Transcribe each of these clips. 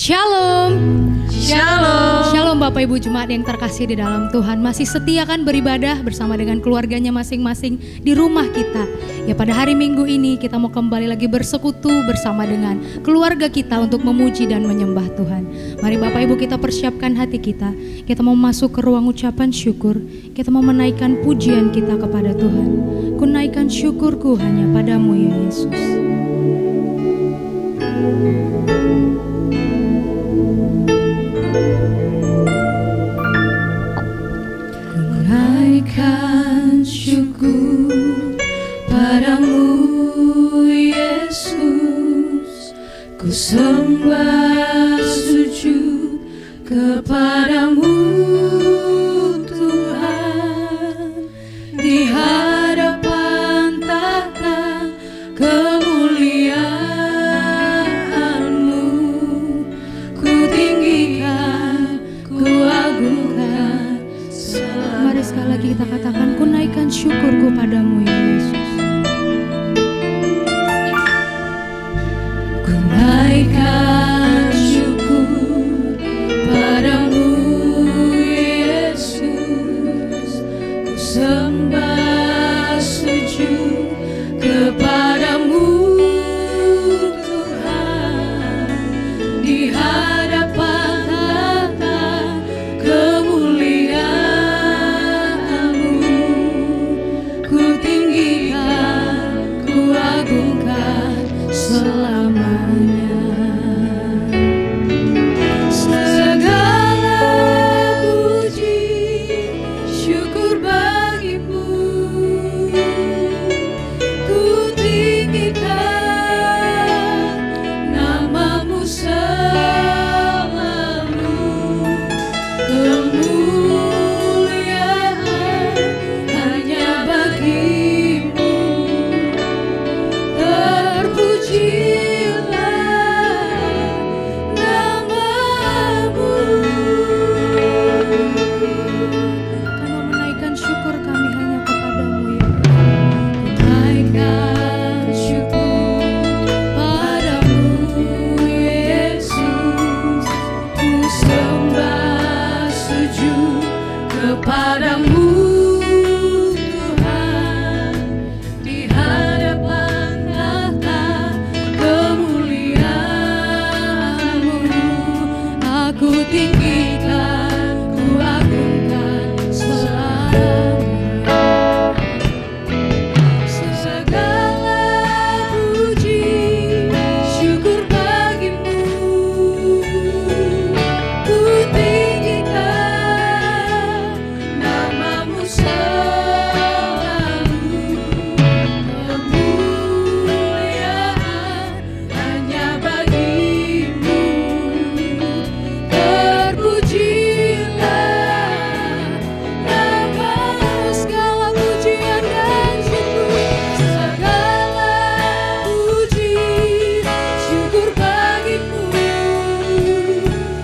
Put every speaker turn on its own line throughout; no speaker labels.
Shalom.
Shalom.
Shalom Bapak Ibu Jemaat yang terkasih di dalam Tuhan. Masih setia kan beribadah bersama dengan keluarganya masing-masing di rumah kita. Ya, pada hari Minggu ini kita mau kembali lagi bersekutu bersama dengan keluarga kita untuk memuji dan menyembah Tuhan. Mari Bapak Ibu kita persiapkan hati kita. Kita mau masuk ke ruang ucapan syukur. Kita mau menaikkan pujian kita kepada Tuhan. Ku naikkan syukurku hanya padamu ya Yesus.
Naikkan syukur padamu Yesus, ku sembah sujud kepadamu Tuhan, di hadapan tahta kemuliaan-Mu, ku tinggikan, ku agungkan.
Mari sekali lagi kita katakan, ku naikkan syukurku padamu ya Yesus.
Ku naikkan syukur padamu Yesus, ku sembah sujud kepadamu Tuhan, di hadapan tahta kemuliaan-Mu, ku tinggikan, ku agungkan selamanya. Segala puji syukur bagimu, ku tinggikan namamu selalu. Kemuliaan hanya bagimu, terpujilah namamu.
Kami mau menaikkan syukur kami hanya kepadamu ya.
Naikkan syukur padamu Yesus, ku sembah sujud kepadamu Tuhan, di hadapan tahta kemuliaan-Mu, aku tinggikan, ku agungkan selamanya. Segala puji syukur bagimu, ku tinggikan namamu selalu. Kemuliaan hanya bagimu, terpujilah namamu. Segala pujian dan syukur, segala puji syukur bagimu,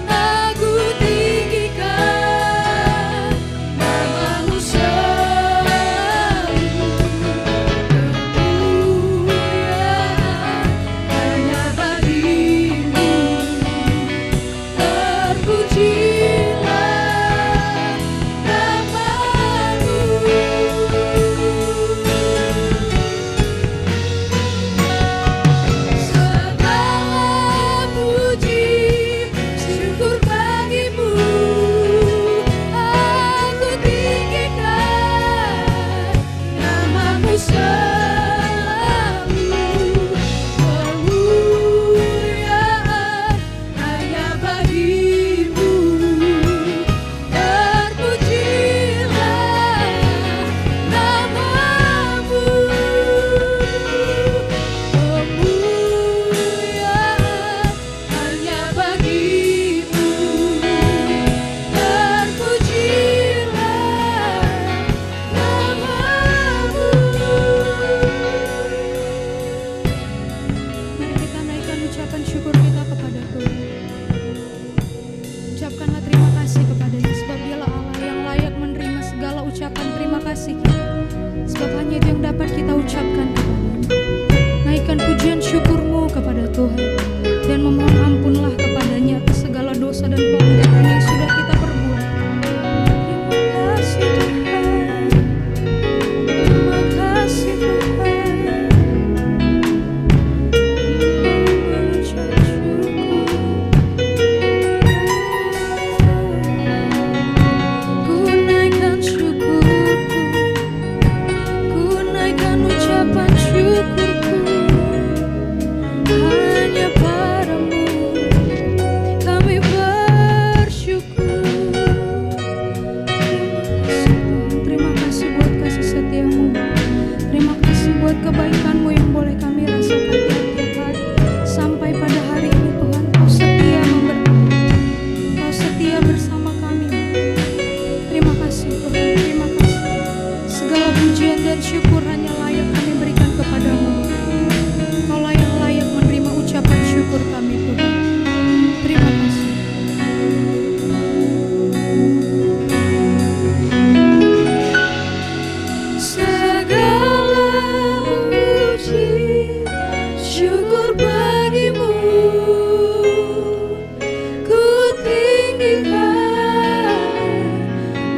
aku tinggikan namamu selalu. Kemuliaan hanya bagimu, terpujilah namamu. Segala puji syukur bagimu, aku tinggikan namamu selalu. Kemuliaan hanya bagimu, terpujilah namamu. Kemuliaan hanya bagimu, terpujilah namamu.
Mari kita naikkan ucapan syukur kita kepada Tuhan. Ucapkanlah terima kasih kepadanya, sebab dialah Allah yang layak menerima segala ucapan terima kasih kita. Sebab hanya itu yang dapat kita ucapkan kepadanya. Naikkan pujian syukurmu kepada Tuhan dan memohon ampunlah kepadanya atas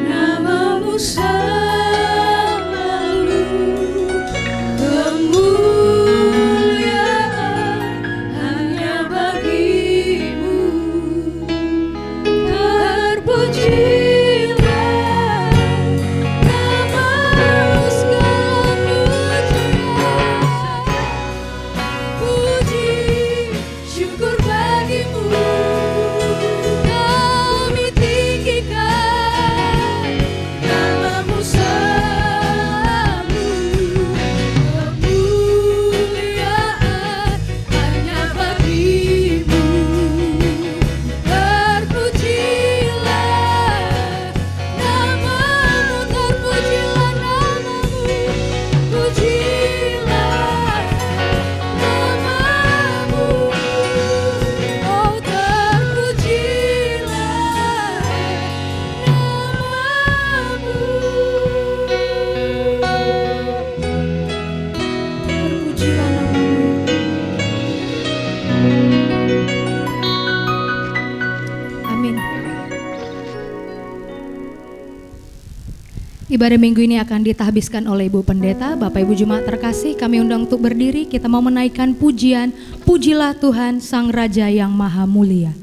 namamu selalu, kemuliaan hanya bagimu. Terpujilah namamu segala pujian, puji syukur bagimu. Kami tinggikan namamu selalu, kemuliaan hanya bagimu. Terpujilah namamu, terpujilah namamu, pujilah namamu, oh terpujilah namamu, terpujilah namamu.
Amin. Ibadah minggu ini akan ditahbiskan oleh Ibu Pendeta. Bapak Ibu Jemaat terkasih, kami undang untuk berdiri. Kita mau menaikkan pujian, pujilah Tuhan Sang Raja yang Maha Mulia.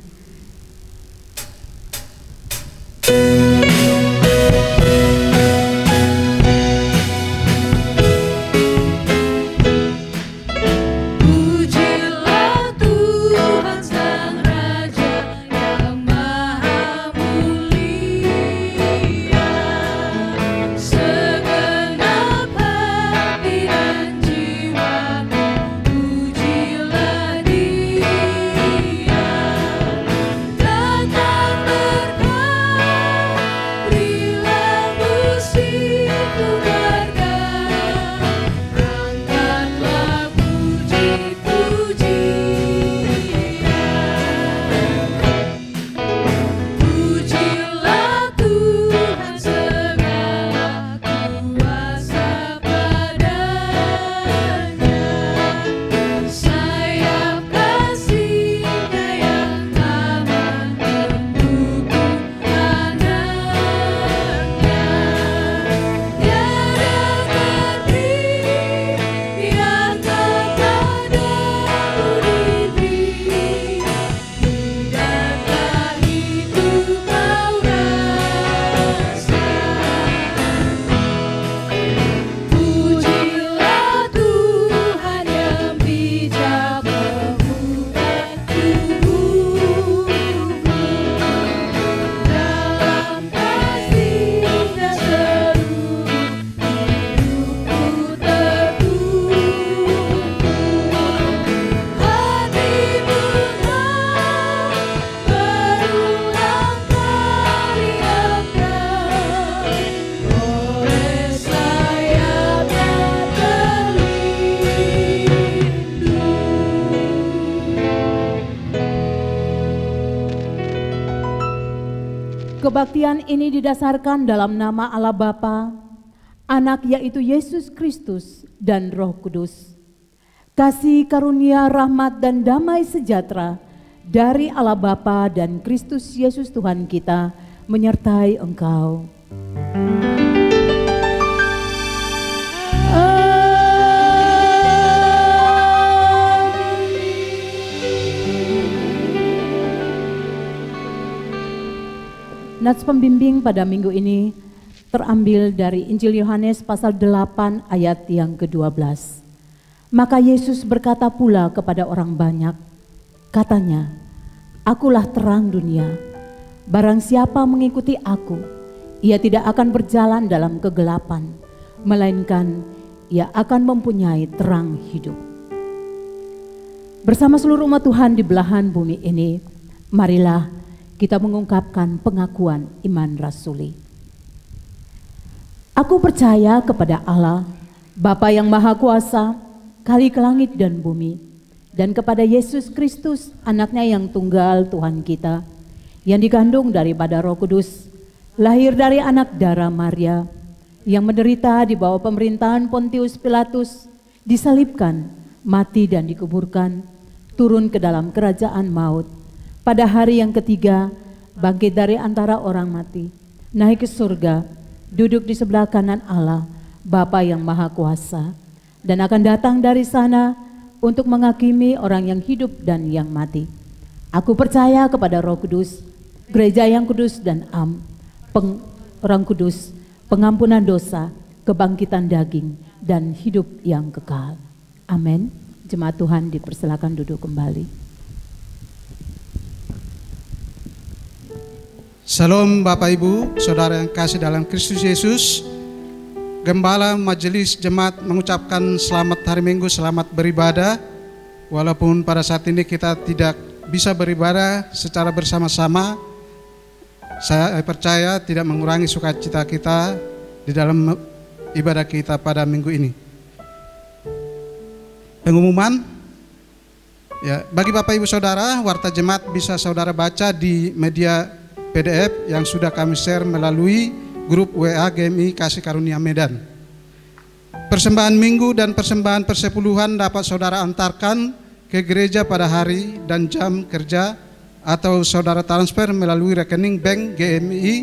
Pujilah Tuhan Sang Raja yang Maha Mulia, segenap hati dan jiwaku pujilah Dia. Datang berkat, berilah musikku berkat, angkatlah puji-pujian. Pujilah Tuhan segala kuasa padanya, sayap kasih-Nya yang aman mendukung anaknya. Tiada terhenti yang kepadamu diberi, tidaklah itu kau rasa. Pujilah Tuhan yang bijak membuat tubuhku dalam kasih-Nya seluruh hidupku tertumpu. Hati benar berulang kali akan oleh sayapnya terlindung.
Kebaktian ini didasarkan dalam nama Allah Bapa, Anak yaitu Yesus Kristus dan Roh Kudus. Kasih karunia, rahmat dan damai sejahtera dari Allah Bapa dan Kristus Yesus Tuhan kita menyertai engkau. Nats pembimbing pada minggu ini terambil dari Injil Yohanes pasal 8 ayat yang ke-12. Maka Yesus berkata pula kepada orang banyak, katanya, "Akulah terang dunia. Barang siapa mengikuti aku, ia tidak akan berjalan dalam kegelapan, melainkan ia akan mempunyai terang hidup." Bersama seluruh umat Tuhan di belahan bumi ini, marilah kita mengungkapkan pengakuan iman rasuli. Aku percaya kepada Allah, Bapa yang Maha Kuasa, Khalik langit dan bumi, dan kepada Yesus Kristus, anaknya yang tunggal Tuhan kita, yang dikandung daripada Roh Kudus, lahir dari anak darah Maria, yang menderita di bawah pemerintahan Pontius Pilatus, disalibkan, mati dan dikuburkan, turun ke dalam kerajaan maut. Pada hari yang ketiga, bangkit dari antara orang mati, naik ke surga, duduk di sebelah kanan Allah, Bapa yang Maha Kuasa, dan akan datang dari sana untuk menghakimi orang yang hidup dan yang mati. Aku percaya kepada Roh Kudus, gereja yang kudus dan orang kudus, pengampunan dosa, kebangkitan daging, dan hidup yang kekal. Amin. Jemaat Tuhan dipersilakan duduk kembali.
Salam Bapak Ibu, Saudara yang kasih dalam Kristus Yesus. Gembala Majelis Jemaat mengucapkan selamat hari Minggu, selamat beribadah. Walaupun pada saat ini kita tidak bisa beribadah secara bersama-sama, saya percaya tidak mengurangi sukacita kita di dalam ibadah kita pada minggu ini. Pengumuman, ya, bagi Bapak Ibu Saudara, warta jemaat bisa saudara baca di media PDF yang sudah kami share melalui grup WA GMI Kasih Karunia Medan. Persembahan minggu dan persembahan persepuluhan dapat saudara antarkan ke gereja pada hari dan jam kerja atau saudara transfer melalui rekening bank GMI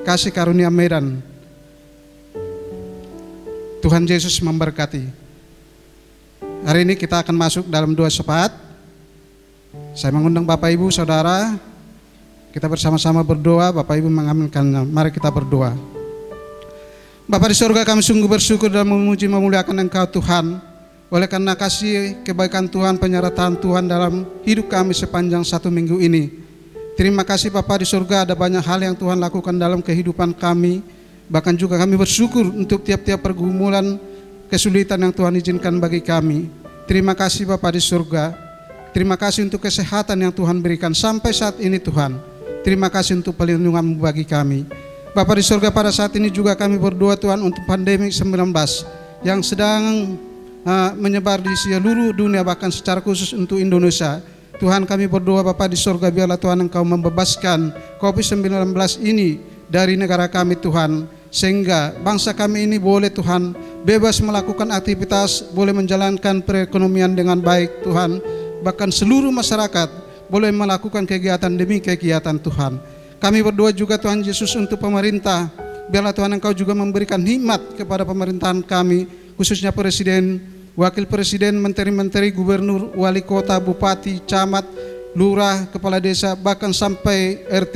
Kasih Karunia Medan. Tuhan Yesus memberkati. Hari ini kita akan masuk dalam doa syafaat. Saya mengundang Bapak Ibu Saudara, kita bersama-sama berdoa. Bapak Ibu mengaminkannya. Mari kita berdoa. Bapa di surga, kami sungguh bersyukur dan memuji memuliakan Engkau Tuhan, oleh karena kasih kebaikan Tuhan, penyertaan Tuhan dalam hidup kami sepanjang satu minggu ini. Terima kasih Bapa di surga, ada banyak hal yang Tuhan lakukan dalam kehidupan kami. Bahkan juga kami bersyukur untuk tiap-tiap pergumulan, kesulitan yang Tuhan izinkan bagi kami. Terima kasih Bapa di surga. Terima kasih untuk kesehatan yang Tuhan berikan sampai saat ini Tuhan. Terima kasih untuk perlindungan-Mu bagi kami. Bapa di surga, pada saat ini juga kami berdoa Tuhan untuk pandemi 19 yang sedang menyebar di seluruh dunia, bahkan secara khusus untuk Indonesia. Tuhan, kami berdoa Bapa di surga, biarlah Tuhan Engkau membebaskan COVID-19 ini dari negara kami Tuhan, sehingga bangsa kami ini boleh Tuhan bebas melakukan aktivitas, boleh menjalankan perekonomian dengan baik Tuhan. Bahkan seluruh masyarakat boleh melakukan kegiatan demi kegiatan Tuhan. Kami berdoa juga Tuhan Yesus untuk pemerintah, biarlah Tuhan Engkau juga memberikan hikmat kepada pemerintahan kami, khususnya Presiden, Wakil Presiden, Menteri-Menteri, Gubernur, Wali Kota, Bupati, Camat, Lurah, Kepala Desa, bahkan sampai RT.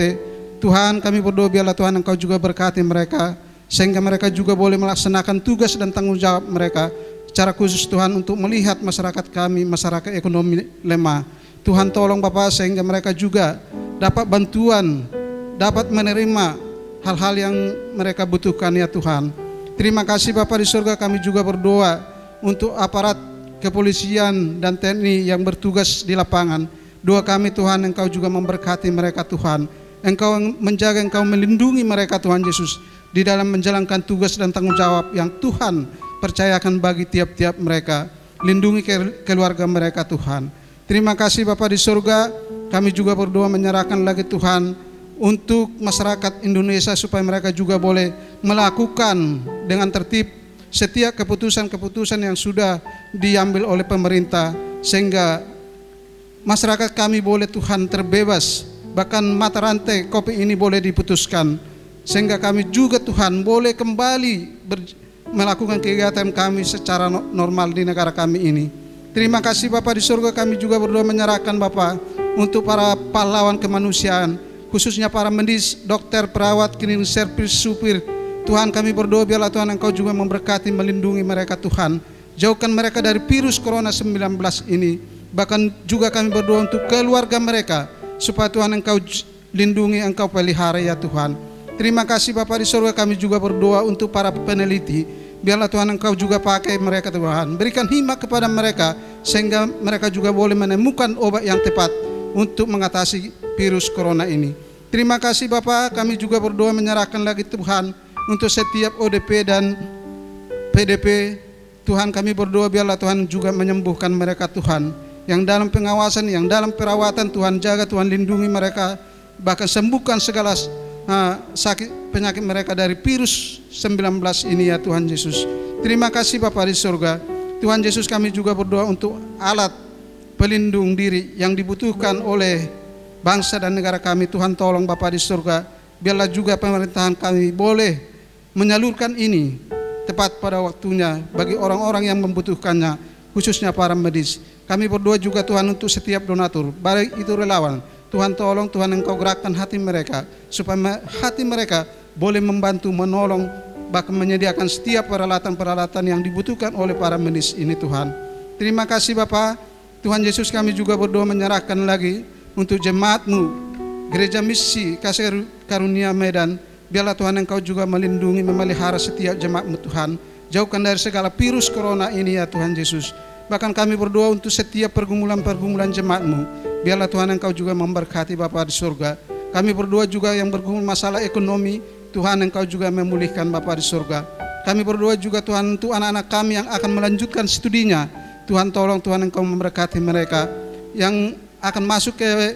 Tuhan, kami berdoa biarlah Tuhan Engkau juga berkati mereka, sehingga mereka juga boleh melaksanakan tugas dan tanggung jawab mereka. Secara khusus Tuhan untuk melihat masyarakat kami, masyarakat ekonomi lemah. Tuhan tolong Bapak sehingga mereka juga dapat bantuan, dapat menerima hal-hal yang mereka butuhkan ya Tuhan. Terima kasih Bapak di surga, kami juga berdoa untuk aparat kepolisian dan TNI yang bertugas di lapangan. Doa kami Tuhan, Engkau juga memberkati mereka Tuhan. Engkau menjaga, Engkau melindungi mereka Tuhan Yesus di dalam menjalankan tugas dan tanggung jawab yang Tuhan percayakan bagi tiap-tiap mereka. Lindungi keluarga mereka Tuhan. Terima kasih Bapa di surga, kami juga berdoa menyerahkan lagi Tuhan untuk masyarakat Indonesia supaya mereka juga boleh melakukan dengan tertib setiap keputusan-keputusan yang sudah diambil oleh pemerintah, sehingga masyarakat kami boleh Tuhan terbebas, bahkan mata rantai COVID ini boleh diputuskan, sehingga kami juga Tuhan boleh kembali melakukan kegiatan kami secara normal di negara kami ini. Terima kasih Bapa di surga, kami juga berdoa menyerahkan Bapa untuk para pahlawan kemanusiaan, khususnya para medis, dokter, perawat, cleaning service, supir. Tuhan, kami berdoa biarlah Tuhan Engkau juga memberkati, melindungi mereka Tuhan. Jauhkan mereka dari virus corona 19 ini. Bahkan juga kami berdoa untuk keluarga mereka, supaya Tuhan Engkau lindungi, Engkau pelihara ya Tuhan. Terima kasih Bapa di surga, kami juga berdoa untuk para peneliti. Biarlah Tuhan Engkau juga pakai mereka Tuhan. Berikan hikmat kepada mereka, sehingga mereka juga boleh menemukan obat yang tepat untuk mengatasi virus corona ini. Terima kasih Bapa, kami juga berdoa menyerahkan lagi Tuhan untuk setiap ODP dan PDP. Tuhan, kami berdoa biarlah Tuhan juga menyembuhkan mereka Tuhan. Yang dalam pengawasan, yang dalam perawatan, Tuhan jaga, Tuhan lindungi mereka. Bahkan sembuhkan segala sakit penyakit mereka dari virus 19 ini ya Tuhan Yesus. Terima kasih Bapa di surga. Tuhan Yesus, kami juga berdoa untuk alat pelindung diri yang dibutuhkan oleh bangsa dan negara kami. Tuhan tolong Bapa di surga, biarlah juga pemerintahan kami boleh menyalurkan ini tepat pada waktunya bagi orang-orang yang membutuhkannya, khususnya para medis. Kami berdoa juga Tuhan untuk setiap donatur, baik itu relawan. Tuhan tolong, Tuhan Engkau gerakkan hati mereka, supaya hati mereka boleh membantu, menolong, bahkan menyediakan setiap peralatan-peralatan yang dibutuhkan oleh para medis ini Tuhan. Terima kasih Bapa. Tuhan Yesus, kami juga berdoa menyerahkan lagi untuk jemaat-Mu, Gereja Misi Kasih Karunia Medan. Biarlah Tuhan Engkau juga melindungi, memelihara setiap jemaat-Mu Tuhan. Jauhkan dari segala virus corona ini ya Tuhan Yesus. Bahkan kami berdoa untuk setiap pergumulan-pergumulan jemaat-Mu. Biarlah Tuhan Engkau juga memberkati Bapa di surga. Kami berdoa juga yang bergumul masalah ekonomi, Tuhan Engkau juga memulihkan Bapa di surga. Kami berdoa juga Tuhan untuk anak-anak kami yang akan melanjutkan studinya. Tuhan tolong, Tuhan Engkau memberkati mereka yang akan masuk ke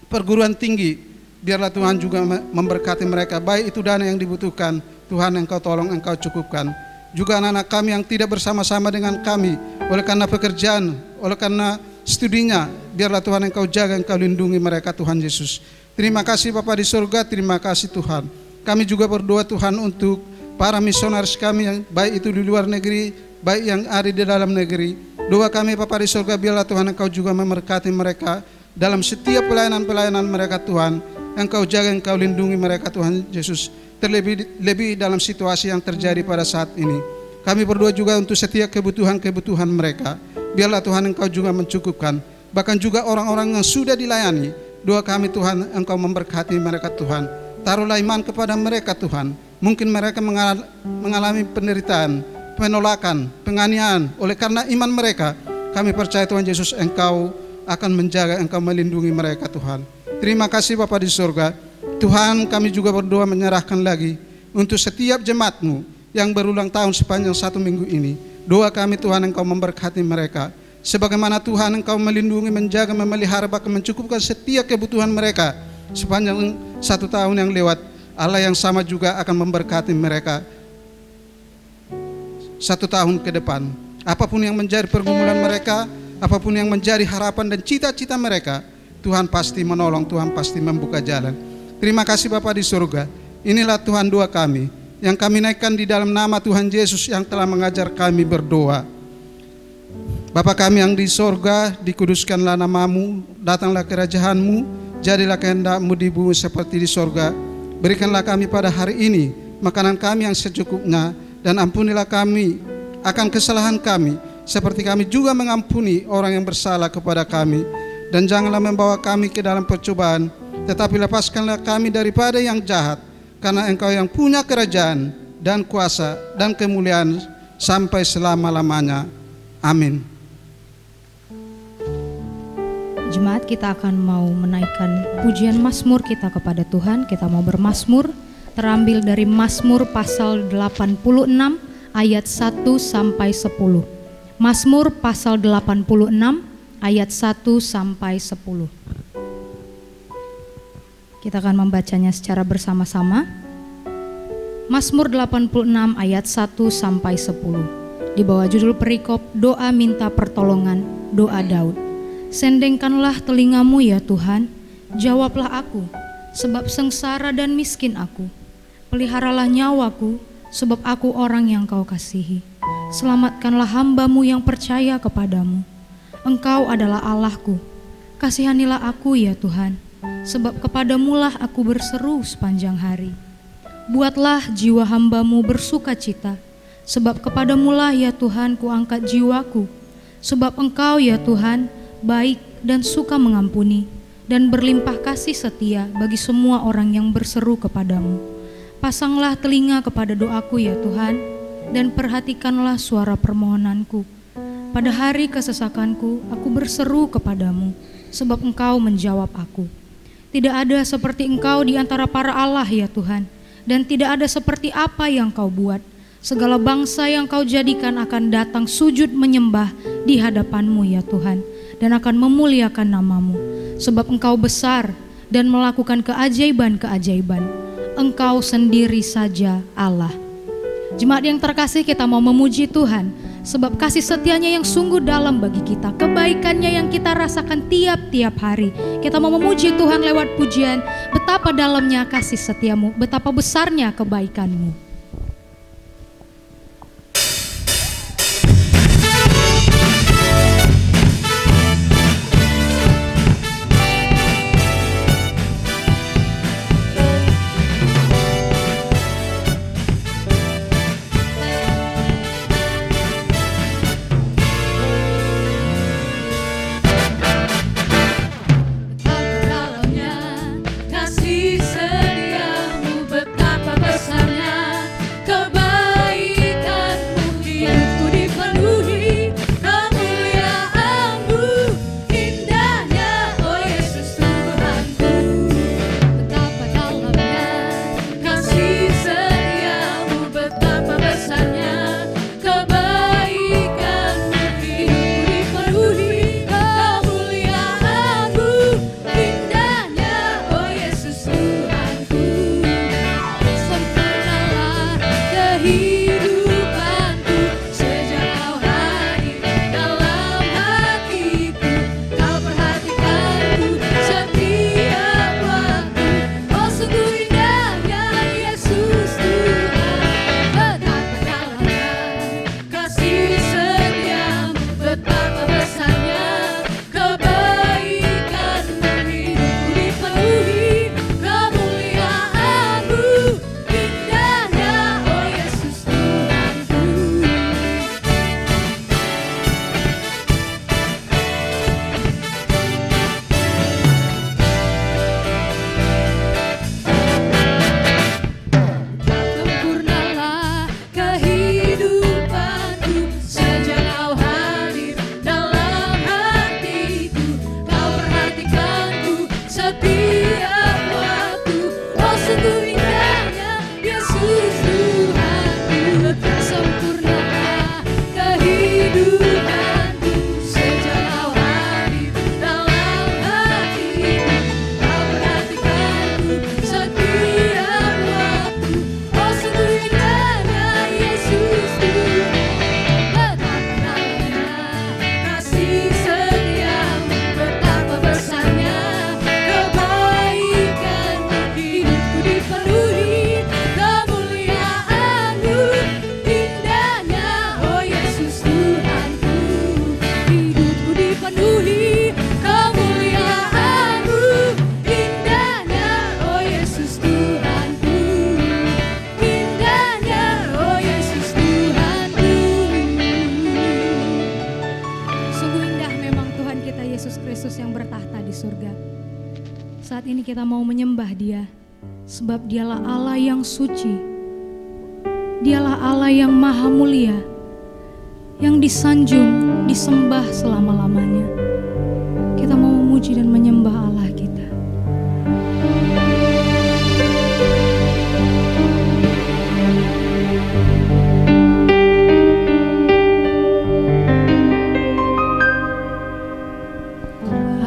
perguruan tinggi. Biarlah Tuhan juga memberkati mereka, baik itu dana yang dibutuhkan, Tuhan Engkau tolong, Engkau cukupkan. Juga anak-anak kami yang tidak bersama-sama dengan kami oleh karena pekerjaan, oleh karena studinya, biarlah Tuhan Engkau jaga, Engkau lindungi mereka Tuhan Yesus. Terima kasih Bapa di surga, terima kasih Tuhan. Kami juga berdoa Tuhan untuk para misionaris kami yang baik itu di luar negeri, baik yang ada di dalam negeri. Doa kami Bapa di surga, biarlah Tuhan Engkau juga memberkati mereka dalam setiap pelayanan-pelayanan mereka Tuhan. Engkau jaga, Engkau lindungi mereka Tuhan Yesus. Terlebih dalam situasi yang terjadi pada saat ini. Kami berdoa juga untuk setiap kebutuhan-kebutuhan mereka. Biarlah Tuhan Engkau juga mencukupkan. Bahkan juga orang-orang yang sudah dilayani. Doa kami Tuhan, Engkau memberkati mereka Tuhan. Taruhlah iman kepada mereka Tuhan. Mungkin mereka mengalami penderitaan, penolakan, penganiayaan. Oleh karena iman mereka, kami percaya Tuhan Yesus, Engkau akan menjaga, Engkau melindungi mereka Tuhan. Terima kasih Bapa di surga. Tuhan, kami juga berdoa menyerahkan lagi untuk setiap jemaat-Mu yang berulang tahun sepanjang 1 minggu ini. Doa kami Tuhan, Engkau memberkati mereka. Sebagaimana Tuhan Engkau melindungi, menjaga, memelihara, bahkan mencukupkan setiap kebutuhan mereka sepanjang 1 tahun yang lewat. Allah yang sama juga akan memberkati mereka 1 tahun ke depan. Apapun yang menjadi pergumulan mereka, apapun yang menjadi harapan dan cita-cita mereka, Tuhan pasti menolong, Tuhan pasti membuka jalan. Terima kasih Bapa di surga. Inilah Tuhan doa kami yang kami naikkan di dalam nama Tuhan Yesus yang telah mengajar kami berdoa. Bapa kami yang di surga, dikuduskanlah nama-Mu, datanglah kerajaan-Mu, jadilah kehendak-Mu di bumi seperti di surga. Berikanlah kami pada hari ini makanan kami yang secukupnya, dan ampunilah kami akan kesalahan kami, seperti kami juga mengampuni orang yang bersalah kepada kami. Dan janganlah membawa kami ke dalam percobaan, tetapi lepaskanlah kami daripada yang jahat, karena Engkau yang punya kerajaan dan kuasa dan kemuliaan sampai selama-lamanya. Amin.
Jemaat, kita akan mau menaikkan pujian Mazmur kita kepada Tuhan. Kita mau bermazmur, terambil dari Mazmur pasal 86 ayat 1 sampai 10. Mazmur pasal 86 ayat 1 sampai 10. Kita akan membacanya secara bersama-sama. Mazmur 86 ayat 1 sampai 10. Di bawah judul perikop doa minta pertolongan, doa Daud. Sendengkanlah telingamu ya Tuhan, jawablah aku, sebab sengsara dan miskin aku. Peliharalah nyawaku, sebab aku orang yang Kau kasihi. Selamatkanlah hamba-Mu yang percaya kepadamu. Engkau adalah Allahku, kasihanilah aku ya Tuhan, sebab kepadamu-lah aku berseru sepanjang hari. Buatlah jiwa hamba-Mu bersuka cita, sebab kepadamu-lah ya Tuhan kuangkat jiwaku. Sebab Engkau ya Tuhan baik dan suka mengampuni, dan berlimpah kasih setia bagi semua orang yang berseru kepadamu. Pasanglah telinga kepada doaku ya Tuhan, dan perhatikanlah suara permohonanku. Pada hari kesesakanku, aku berseru kepadamu, sebab Engkau menjawab aku. Tidak ada seperti Engkau di antara para Allah ya Tuhan, dan tidak ada seperti apa yang Kau buat. Segala bangsa yang Kau jadikan akan datang sujud menyembah di hadapan-Mu ya Tuhan, dan akan memuliakan nama-Mu. Sebab Engkau besar dan melakukan keajaiban-keajaiban. Engkau sendiri saja Allah. Jemaat yang terkasih, kita mau memuji Tuhan Sebab kasih setianya yang sungguh dalam bagi kita, kebaikannya yang kita rasakan tiap-tiap hari. Kita mau memuji Tuhan lewat pujian, betapa dalamnya kasih setiamu, betapa besarnya kebaikanmu.
Kasih setiamu betapa besarnya,
Saat ini kita mau menyembah Dia, sebab Dialah Allah yang suci. Dialah Allah yang maha mulia, yang disanjung, disembah selama-lamanya. Kita mau memuji dan menyembah Allah kita.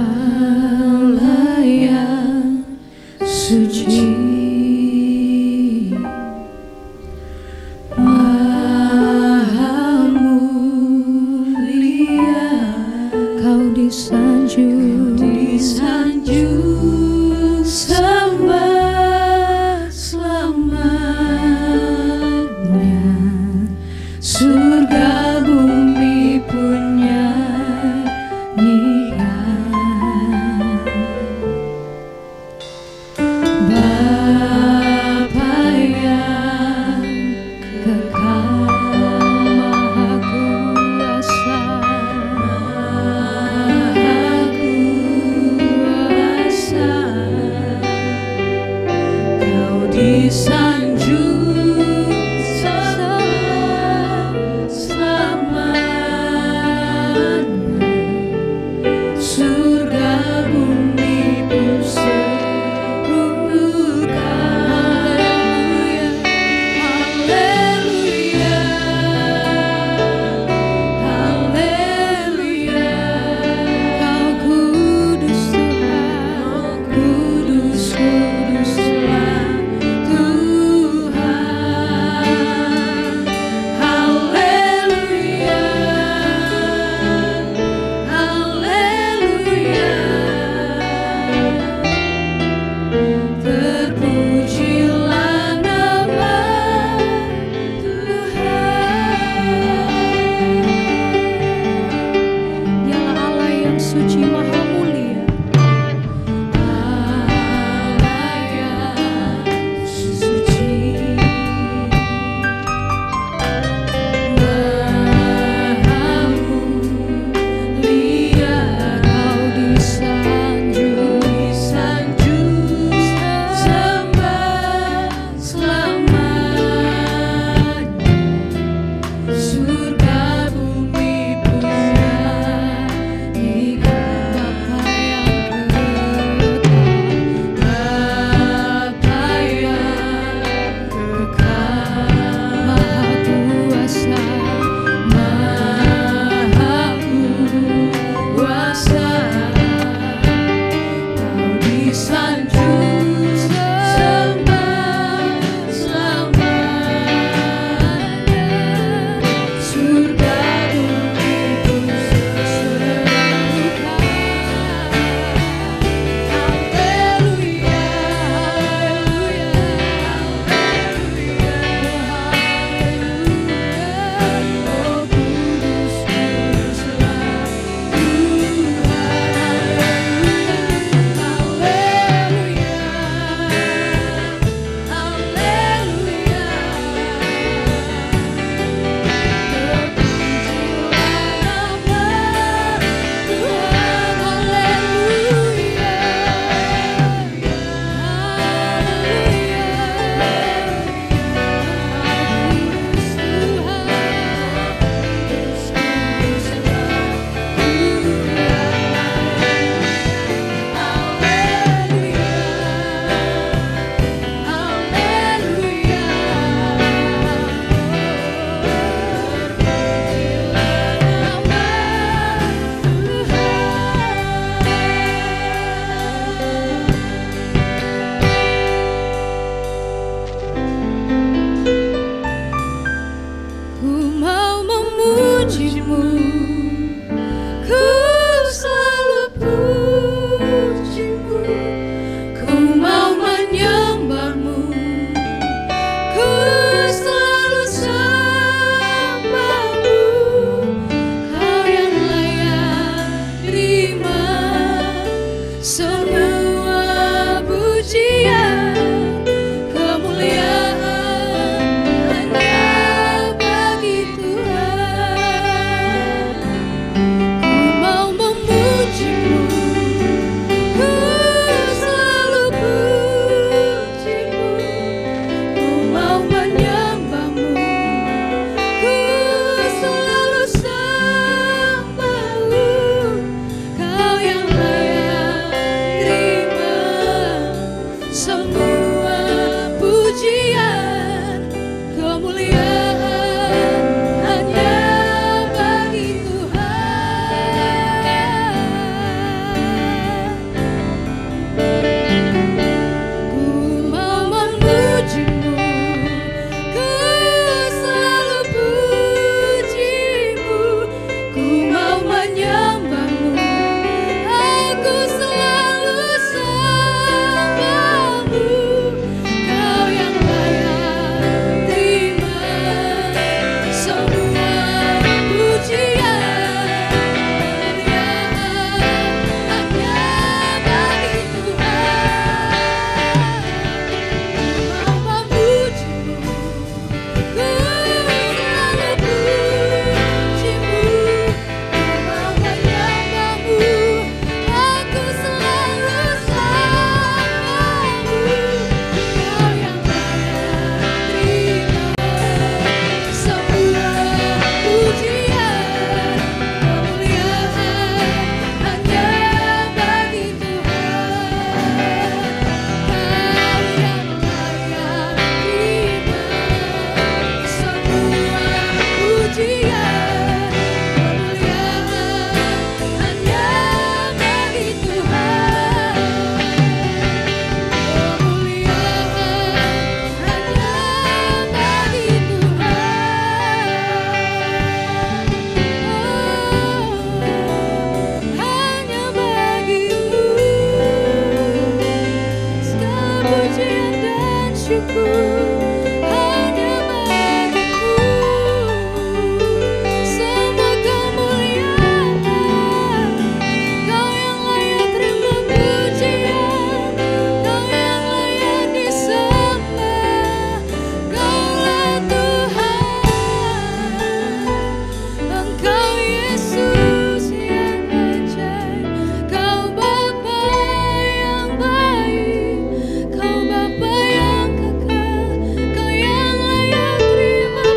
Allah yang suci, maha mulia,
Kau disanjung,
disanjung sembah selamanya. Surga bumi punya Bapa yang kekal, maha kuasa, Kau disanjung selamanya. Surga bumi pun Tuhan pujiku hanya bagimu. Semua kemuliaan Kau yang layak terima pujian, Kau yang layak disembah. Kaulah Tuhan, Engkau Yesus yang ajaib. Kau Bapa yang baik, Kau Bapa yang kekal, Kau yang layak terima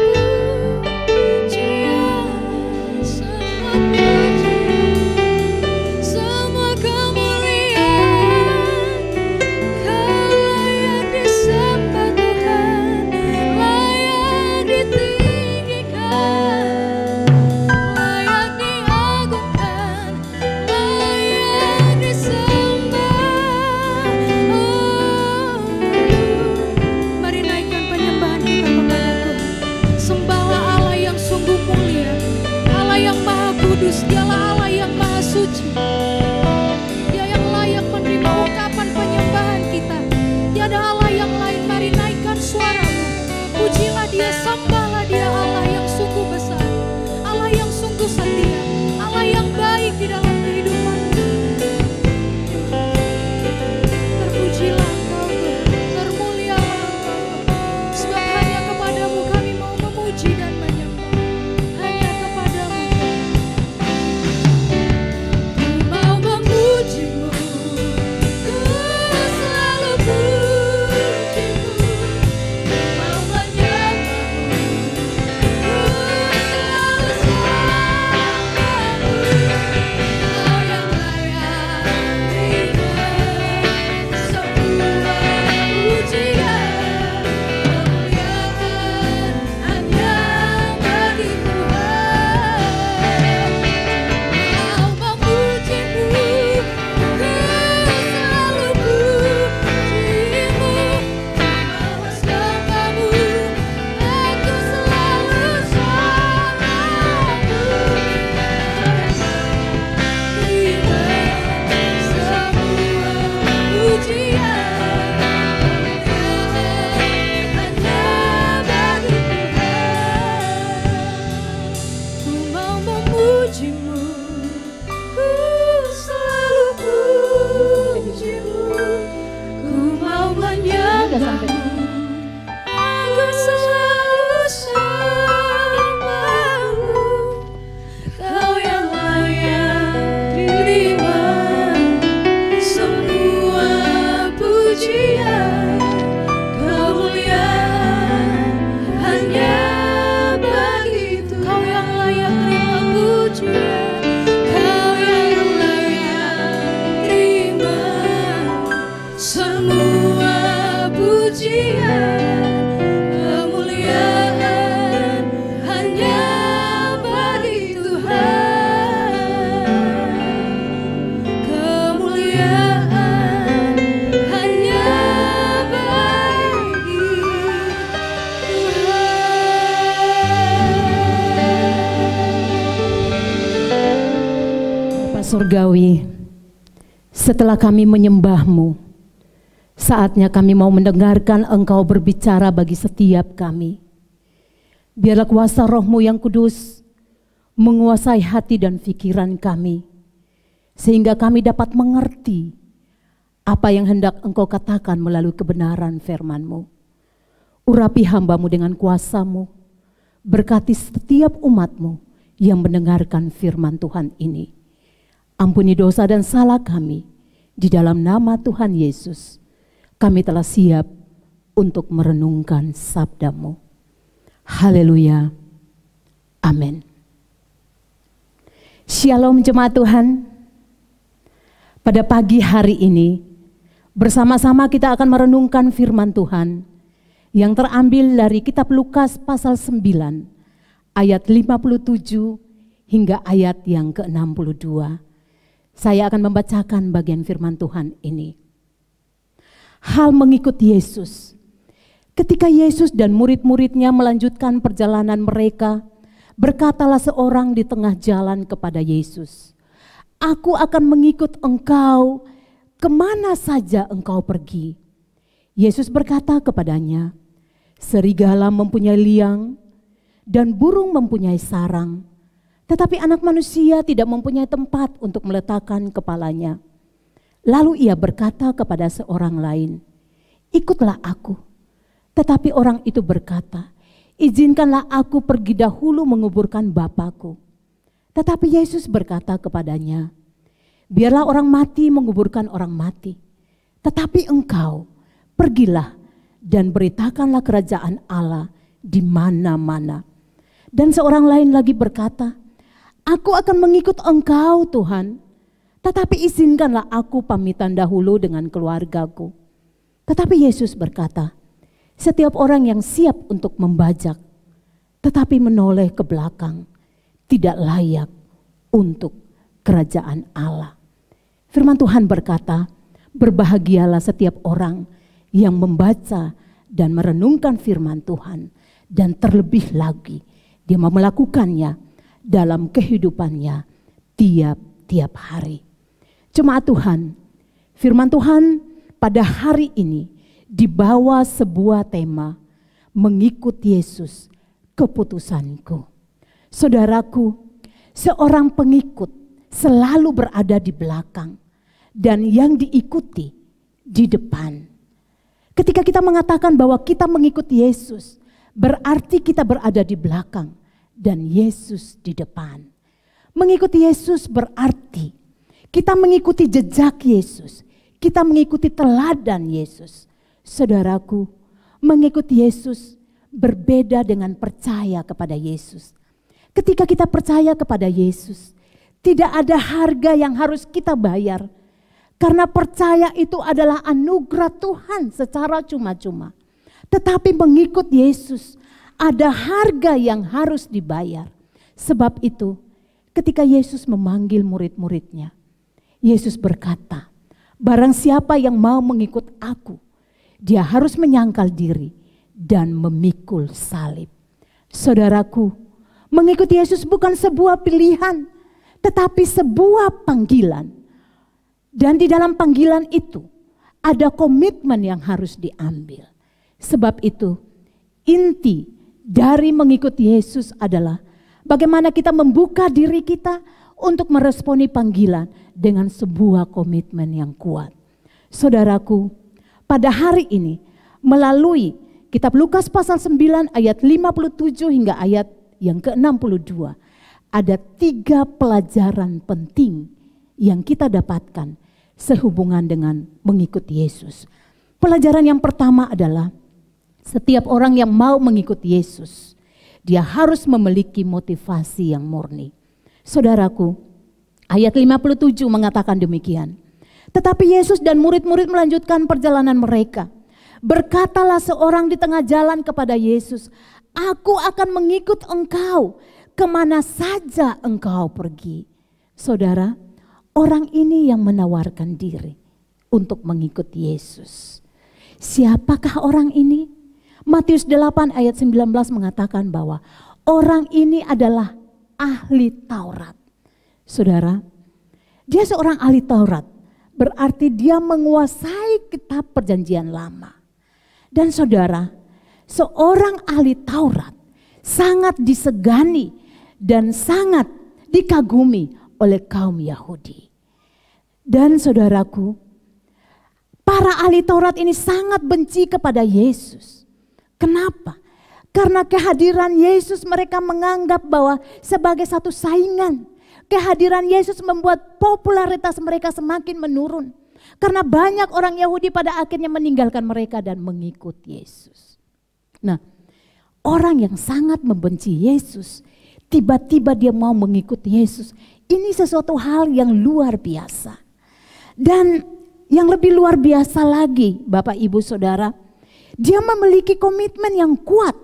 pujian. Semua pujian, semua kemuliaan Kau layak disembah Tuhan, layak ditinggikan, layak diagungkan, layak disembah. Mari naikkan penyembahan kita kepada Tuhan. Sembahlah Allah yang sungguh mulia, Allah yang maha kudus, Dialah Allah yang maha suci. Dia yang layak menerima ungkapan penyembahan kita. Tiada Allah yang lain. Mari naikkan suaramu, pujilah Dia, sembahlah Dia, Allah yang sungguh besar, Allah yang sungguh setia, Allah yang baik di dalam kehidupanmu. Terpujilah Engkau Tuhan, termulialah Engkau, sebab hanya kepadamu kami mau memuji dan menyembah. Hanya kepadamu ku mau memujimu, ku selalu pujimu, ku mau menyembahmu, ku selalu sembahmu. Kau yang layak terima semua pujian, kemuliaan hanya bagi Tuhan. Mau memujimu, ku selalu pujimu, mau sembahmu, aku selalu sembahmu. Terima semua pujian, kemuliaan hanya bagi Tuhan. Ku mau memujimu, ku selalu pujimu, ku mau menyembahmu, aku selalu sembahmu. Kau yang layak terima semua pujian, kemuliaan hanya bagi Tuhan. Kau yang layak terima pujian, Kau yang layak terima semua pujian, kemuliaan hanya bagi Tuhan. Kemuliaan hanya bagi Tuhan.
Bapa Surgawi, setelah kami menyembah-Mu, saatnya kami mau mendengarkan Engkau berbicara bagi setiap kami. Biarlah kuasa Roh-Mu yang kudus menguasai hati dan pikiran kami, sehingga kami dapat mengerti apa yang hendak Engkau katakan melalui kebenaran firman-Mu. Urapi hamba-Mu dengan kuasa-Mu, berkati setiap umat-Mu yang mendengarkan firman Tuhan ini. Ampuni dosa dan salah kami, di dalam nama Tuhan Yesus. Kami telah siap untuk merenungkan sabda-Mu. Haleluya. Amin. Shalom jemaat Tuhan. Pada pagi hari ini, bersama-sama kita akan merenungkan firman Tuhan yang terambil dari kitab Lukas pasal 9 ayat 57 hingga ayat yang ke-62. Saya akan membacakan bagian firman Tuhan ini. Hal mengikut Yesus. Ketika Yesus dan murid-muridnya melanjutkan perjalanan mereka, berkatalah seorang di tengah jalan kepada Yesus, "Aku akan mengikut engkau kemana saja engkau pergi." Yesus berkata kepadanya, serigala mempunyai liang dan burung mempunyai sarang, tetapi anak manusia tidak mempunyai tempat untuk meletakkan kepalanya. Lalu ia berkata kepada seorang lain, ikutlah aku. Tetapi orang itu berkata, izinkanlah aku pergi dahulu menguburkan Bapakku. Tetapi Yesus berkata kepadanya, biarlah orang mati menguburkan orang mati. Tetapi engkau pergilah dan beritakanlah kerajaan Allah di mana-mana. Dan seorang lain lagi berkata, aku akan mengikut engkau Tuhan, tetapi izinkanlah aku pamitan dahulu dengan keluargaku. Tetapi Yesus berkata, setiap orang yang siap untuk membajak, tetapi menoleh ke belakang, tidak layak untuk kerajaan Allah. Firman Tuhan berkata, berbahagialah setiap orang yang membaca dan merenungkan firman Tuhan, dan terlebih lagi dia mau melakukannya dalam kehidupannya tiap-tiap hari. Jemaat Tuhan, firman Tuhan pada hari ini dibawa sebuah tema, mengikut Yesus keputusanku. Saudaraku, seorang pengikut selalu berada di belakang dan yang diikuti di depan. Ketika kita mengatakan bahwa kita mengikuti Yesus, berarti kita berada di belakang dan Yesus di depan. Mengikuti Yesus berarti kita mengikuti jejak Yesus, kita mengikuti teladan Yesus. Saudaraku, mengikuti Yesus berbeda dengan percaya kepada Yesus. Ketika kita percaya kepada Yesus, tidak ada harga yang harus kita bayar. Karena percaya itu adalah anugerah Tuhan secara cuma-cuma. Tetapi mengikut Yesus ada harga yang harus dibayar. Sebab itu ketika Yesus memanggil murid-muridnya, Yesus berkata, barang siapa yang mau mengikut aku, dia harus menyangkal diri dan memikul salib. Saudaraku, mengikuti Yesus bukan sebuah pilihan, tetapi sebuah panggilan. Dan di dalam panggilan itu ada komitmen yang harus diambil. Sebab itu inti dari mengikuti Yesus adalah bagaimana kita membuka diri kita untuk meresponi panggilan dengan sebuah komitmen yang kuat. Saudaraku, pada hari ini melalui kitab Lukas pasal 9 ayat 57 hingga ayat yang ke-62 ada 3 pelajaran penting yang kita dapatkan sehubungan dengan mengikuti Yesus. Pelajaran yang pertama adalah setiap orang yang mau mengikuti Yesus, dia harus memiliki motivasi yang murni. Saudaraku, ayat 57 mengatakan demikian. Tetapi Yesus dan murid-murid melanjutkan perjalanan mereka. Berkatalah seorang di tengah jalan kepada Yesus, aku akan mengikut engkau kemana saja engkau pergi. Saudara, orang ini yang menawarkan diri untuk mengikut Yesus. Siapakah orang ini? Matius 8 ayat 19 mengatakan bahwa orang ini adalah ahli Taurat. Saudara, dia seorang ahli Taurat, berarti dia menguasai kitab perjanjian lama. Dan saudara, seorang ahli Taurat sangat disegani dan sangat dikagumi oleh kaum Yahudi. Dan saudaraku, para ahli Taurat ini sangat benci kepada Yesus. Kenapa? Karena kehadiran Yesus mereka menganggap bahwa sebagai satu saingan. Kehadiran Yesus membuat popularitas mereka semakin menurun. Karena banyak orang Yahudi pada akhirnya meninggalkan mereka dan mengikut Yesus. Nah, orang yang sangat membenci Yesus, tiba-tiba dia mau mengikut Yesus. Ini sesuatu hal yang luar biasa. Dan yang lebih luar biasa lagi, Bapak Ibu Saudara, dia memiliki komitmen yang kuat.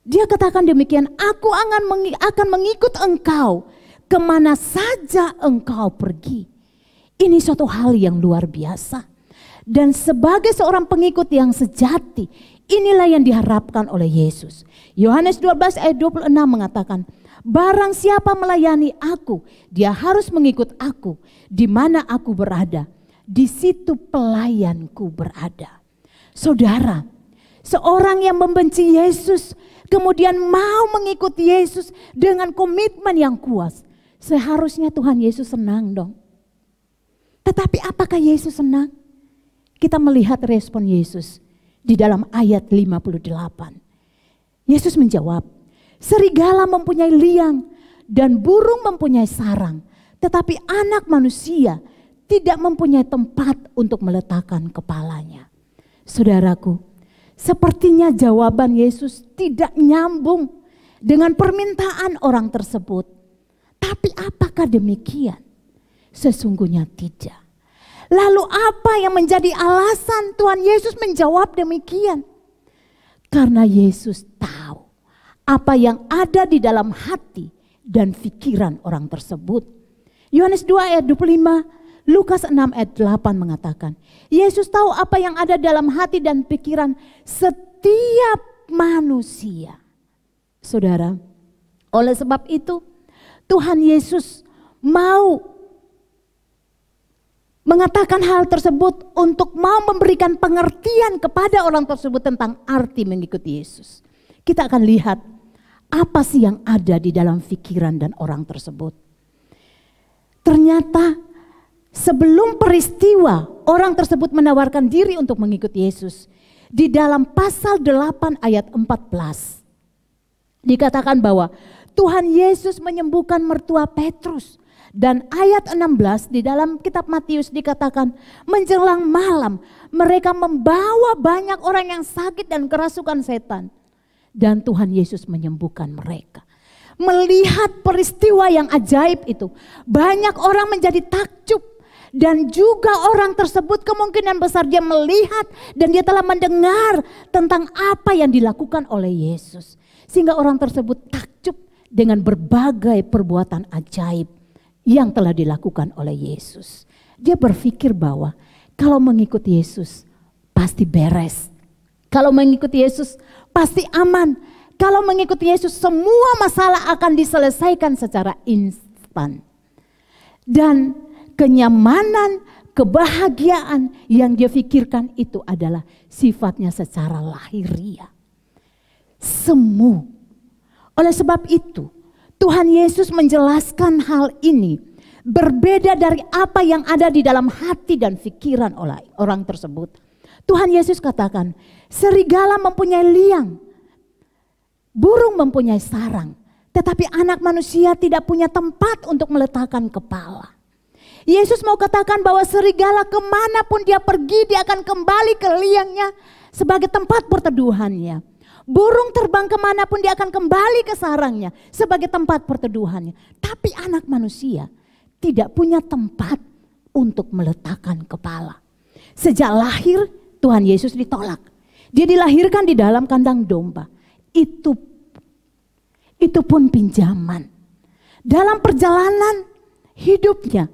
Dia katakan demikian, aku akan mengikut engkau kemana saja engkau pergi. Ini suatu hal yang luar biasa. Dan sebagai seorang pengikut yang sejati, inilah yang diharapkan oleh Yesus. Yohanes 12 ayat 26 mengatakan, barang siapa melayani aku, dia harus mengikut aku. Di mana aku berada, di situ pelayanku berada. Saudara, seorang yang membenci Yesus kemudian mau mengikuti Yesus dengan komitmen yang kuat. Seharusnya Tuhan Yesus senang dong. Tetapi apakah Yesus senang? Kita melihat respon Yesus di dalam ayat 58. Yesus menjawab, serigala mempunyai liang dan burung mempunyai sarang, tetapi anak manusia tidak mempunyai tempat untuk meletakkan kepalanya. Saudaraku, sepertinya jawaban Yesus tidak nyambung dengan permintaan orang tersebut. Tapi apakah demikian? Sesungguhnya tidak. Lalu apa yang menjadi alasan Tuhan Yesus menjawab demikian? Karena Yesus tahu apa yang ada di dalam hati dan pikiran orang tersebut. Yohanes 2 ayat 25, Lukas 6 ayat 8 mengatakan, Yesus tahu apa yang ada dalam hati dan pikiran setiap manusia. Saudara, oleh sebab itu Tuhan Yesus mau mengatakan hal tersebut untuk mau memberikan pengertian kepada orang tersebut tentang arti mengikuti Yesus. Kita akan lihat apa sih yang ada di dalam pikiran dan orang tersebut. Ternyata sebelum peristiwa orang tersebut menawarkan diri untuk mengikuti Yesus, di dalam pasal 8 ayat 14 dikatakan bahwa Tuhan Yesus menyembuhkan mertua Petrus. Dan ayat 16 di dalam kitab Matius dikatakan, menjelang malam mereka membawa banyak orang yang sakit dan kerasukan setan. Dan Tuhan Yesus menyembuhkan mereka. Melihat peristiwa yang ajaib itu, banyak orang menjadi takjub. Dan juga orang tersebut kemungkinan besar dia melihat dan dia telah mendengar tentang apa yang dilakukan oleh Yesus. Sehingga orang tersebut takjub dengan berbagai perbuatan ajaib yang telah dilakukan oleh Yesus. Dia berpikir bahwa kalau mengikuti Yesus pasti beres. Kalau mengikuti Yesus pasti aman. Kalau mengikuti Yesus semua masalah akan diselesaikan secara instan. Dan kenyamanan, kebahagiaan yang dia pikirkan itu adalah sifatnya secara lahiriah. Semu. Oleh sebab itu, Tuhan Yesus menjelaskan hal ini berbeda dari apa yang ada di dalam hati dan pikiran oleh orang tersebut. Tuhan Yesus katakan, serigala mempunyai liang, burung mempunyai sarang, tetapi anak manusia tidak punya tempat untuk meletakkan kepala. Yesus mau katakan bahwa serigala kemanapun dia pergi, dia akan kembali ke liangnya sebagai tempat perteduhannya. Burung terbang kemanapun dia akan kembali ke sarangnya sebagai tempat perteduhannya. Tapi anak manusia tidak punya tempat untuk meletakkan kepala. Sejak lahir Tuhan Yesus ditolak. Dia dilahirkan di dalam kandang domba. Itu pun pinjaman. Dalam perjalanan hidupnya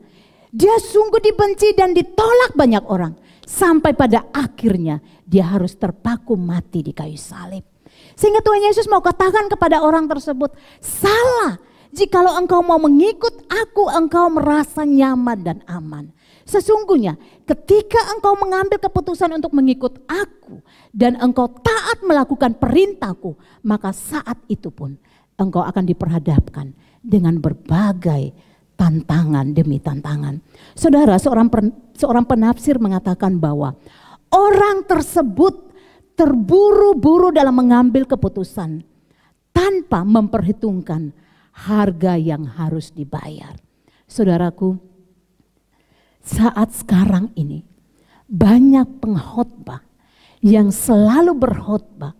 dia sungguh dibenci dan ditolak banyak orang. Sampai pada akhirnya dia harus terpaku mati di kayu salib. Sehingga Tuhan Yesus mau katakan kepada orang tersebut, salah jikalau engkau mau mengikut aku, engkau merasa nyaman dan aman. Sesungguhnya ketika engkau mengambil keputusan untuk mengikut aku dan engkau taat melakukan perintahku, maka saat itu pun engkau akan diperhadapkan dengan berbagai tantangan demi tantangan. Saudara, seorang penafsir mengatakan bahwa orang tersebut terburu-buru dalam mengambil keputusan tanpa memperhitungkan harga yang harus dibayar. Saudaraku, saat sekarang ini banyak pengkhotbah yang selalu berkhotbah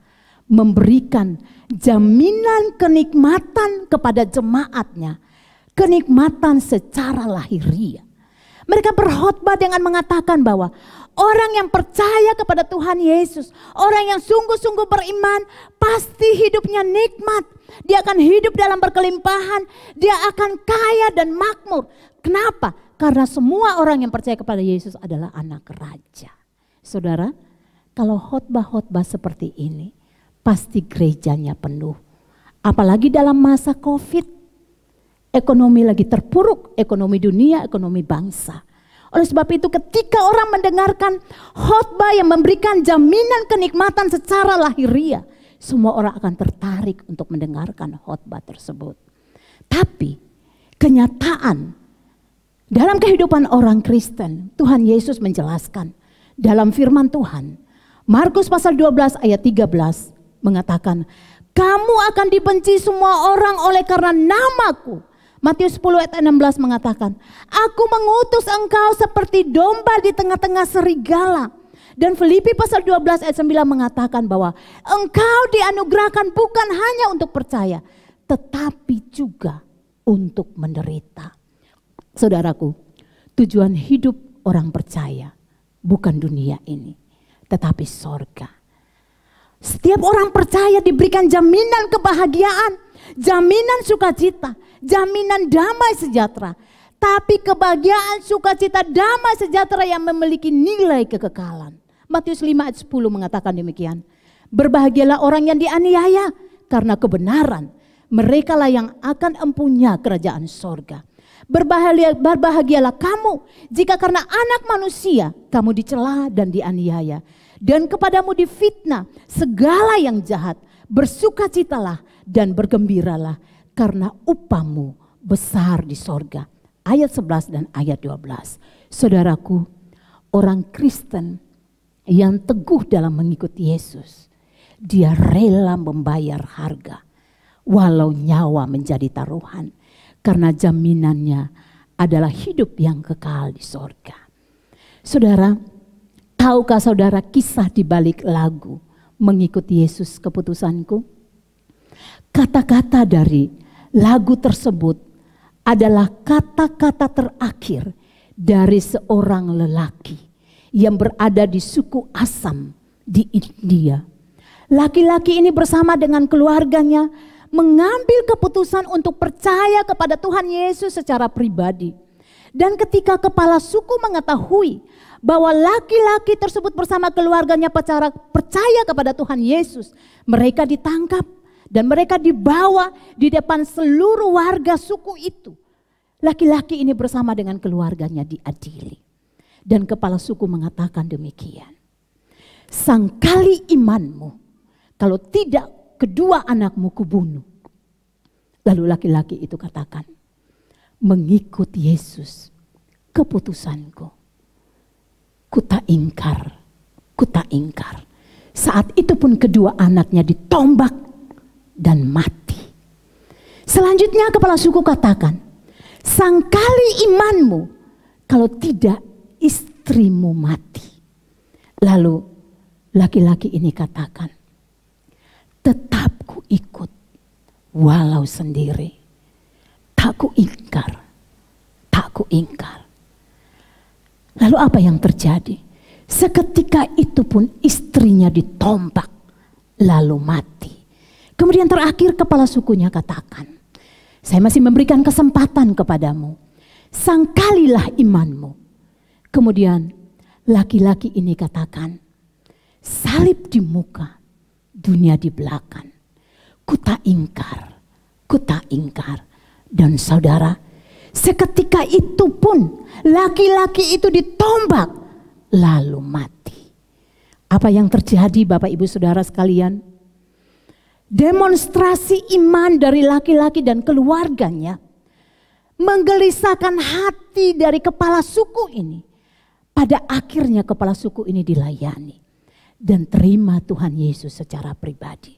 memberikan jaminan kenikmatan kepada jemaatnya, kenikmatan secara lahiriah. Mereka berkhotbah dengan mengatakan bahwa orang yang percaya kepada Tuhan Yesus, orang yang sungguh-sungguh beriman, pasti hidupnya nikmat. Dia akan hidup dalam berkelimpahan, dia akan kaya dan makmur. Kenapa? Karena semua orang yang percaya kepada Yesus adalah anak raja. Saudara, kalau khotbah-khotbah seperti ini, pasti gerejanya penuh. Apalagi dalam masa COVID. Ekonomi lagi terpuruk, ekonomi dunia, ekonomi bangsa. Oleh sebab itu ketika orang mendengarkan khotbah yang memberikan jaminan kenikmatan secara lahiriah, semua orang akan tertarik untuk mendengarkan khotbah tersebut. Tapi kenyataan dalam kehidupan orang Kristen, Tuhan Yesus menjelaskan dalam firman Tuhan. Markus pasal 12 ayat 13 mengatakan, kamu akan dibenci semua orang oleh karena namaku. Matius 10 ayat 16 mengatakan, aku mengutus engkau seperti domba di tengah-tengah serigala. Dan Filipi pasal 12 ayat 9 mengatakan bahwa engkau dianugerahkan bukan hanya untuk percaya, tetapi juga untuk menderita. Saudaraku, tujuan hidup orang percaya bukan dunia ini, tetapi sorga. Setiap orang percaya diberikan jaminan kebahagiaan, jaminan sukacita, jaminan damai sejahtera. Tapi kebahagiaan, sukacita, damai sejahtera yang memiliki nilai kekekalan. Matius 5 ayat 10 mengatakan demikian. Berbahagialah orang yang dianiaya karena kebenaran. Merekalah yang akan empunya kerajaan sorga. Berbahagialah kamu jika karena anak manusia kamu dicela dan dianiaya. Dan kepadamu difitnah segala yang jahat. Bersukacitalah dan bergembiralah karena upahmu besar di sorga. Ayat 11 dan ayat 12. Saudaraku, orang Kristen yang teguh dalam mengikuti Yesus, dia rela membayar harga walau nyawa menjadi taruhan, karena jaminannya adalah hidup yang kekal di sorga. Saudara, tahukah saudara kisah di balik lagu Mengikuti Yesus Keputusanku? Kata-kata dari lagu tersebut adalah kata-kata terakhir dari seorang lelaki yang berada di suku Assam di India. Laki-laki ini bersama dengan keluarganya mengambil keputusan untuk percaya kepada Tuhan Yesus secara pribadi. Dan ketika kepala suku mengetahui bahwa laki-laki tersebut bersama keluarganya percaya kepada Tuhan Yesus, mereka ditangkap dan mereka dibawa di depan seluruh warga suku itu. Laki-laki ini bersama dengan keluarganya diadili. Dan kepala suku mengatakan demikian, sangkali imanmu, kalau tidak kedua anakmu kubunuh. Lalu laki-laki itu katakan, mengikut Yesus keputusanku. Kuta ingkar. Saat itu pun kedua anaknya ditombak dan mati. Selanjutnya kepala suku katakan, sangkali imanmu, kalau tidak istrimu mati. Lalu laki-laki ini katakan, tetap ku ikut walau sendiri. Tak ku ingkar. Lalu apa yang terjadi? Seketika itu pun istrinya ditombak lalu mati. Kemudian terakhir kepala sukunya katakan, saya masih memberikan kesempatan kepadamu. Sangkalilah imanmu. Kemudian laki-laki ini katakan, salib di muka, dunia di belakang. Kuta ingkar. Dan saudara, seketika itu pun laki-laki itu ditombak lalu mati. Apa yang terjadi Bapak Ibu Saudara sekalian? Demonstrasi iman dari laki-laki dan keluarganya menggelisahkan hati dari kepala suku ini. Pada akhirnya kepala suku ini dilayani dan terima Tuhan Yesus secara pribadi.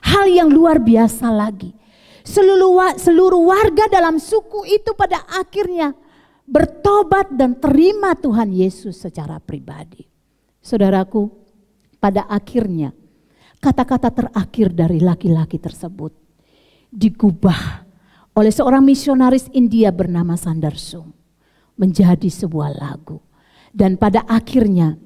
Hal yang luar biasa lagi, seluruh warga dalam suku itu pada akhirnya bertobat dan terima Tuhan Yesus secara pribadi. Saudaraku, pada akhirnya kata-kata terakhir dari laki-laki tersebut digubah oleh seorang misionaris India bernama Sundar Singh menjadi sebuah lagu. Dan pada akhirnya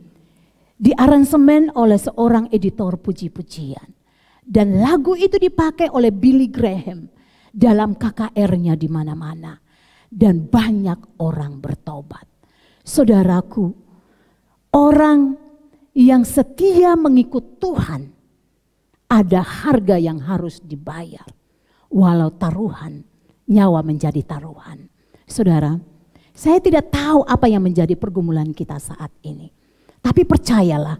diaransemen oleh seorang editor puji-pujian. Dan lagu itu dipakai oleh Billy Graham dalam KKR-nya di mana-mana. Dan banyak orang bertobat. Saudaraku, orang yang setia mengikut Tuhan, ada harga yang harus dibayar. Walau taruhan, nyawa menjadi taruhan. Saudara, Saya tidak tahu apa yang menjadi pergumulan kita saat ini. Tapi percayalah,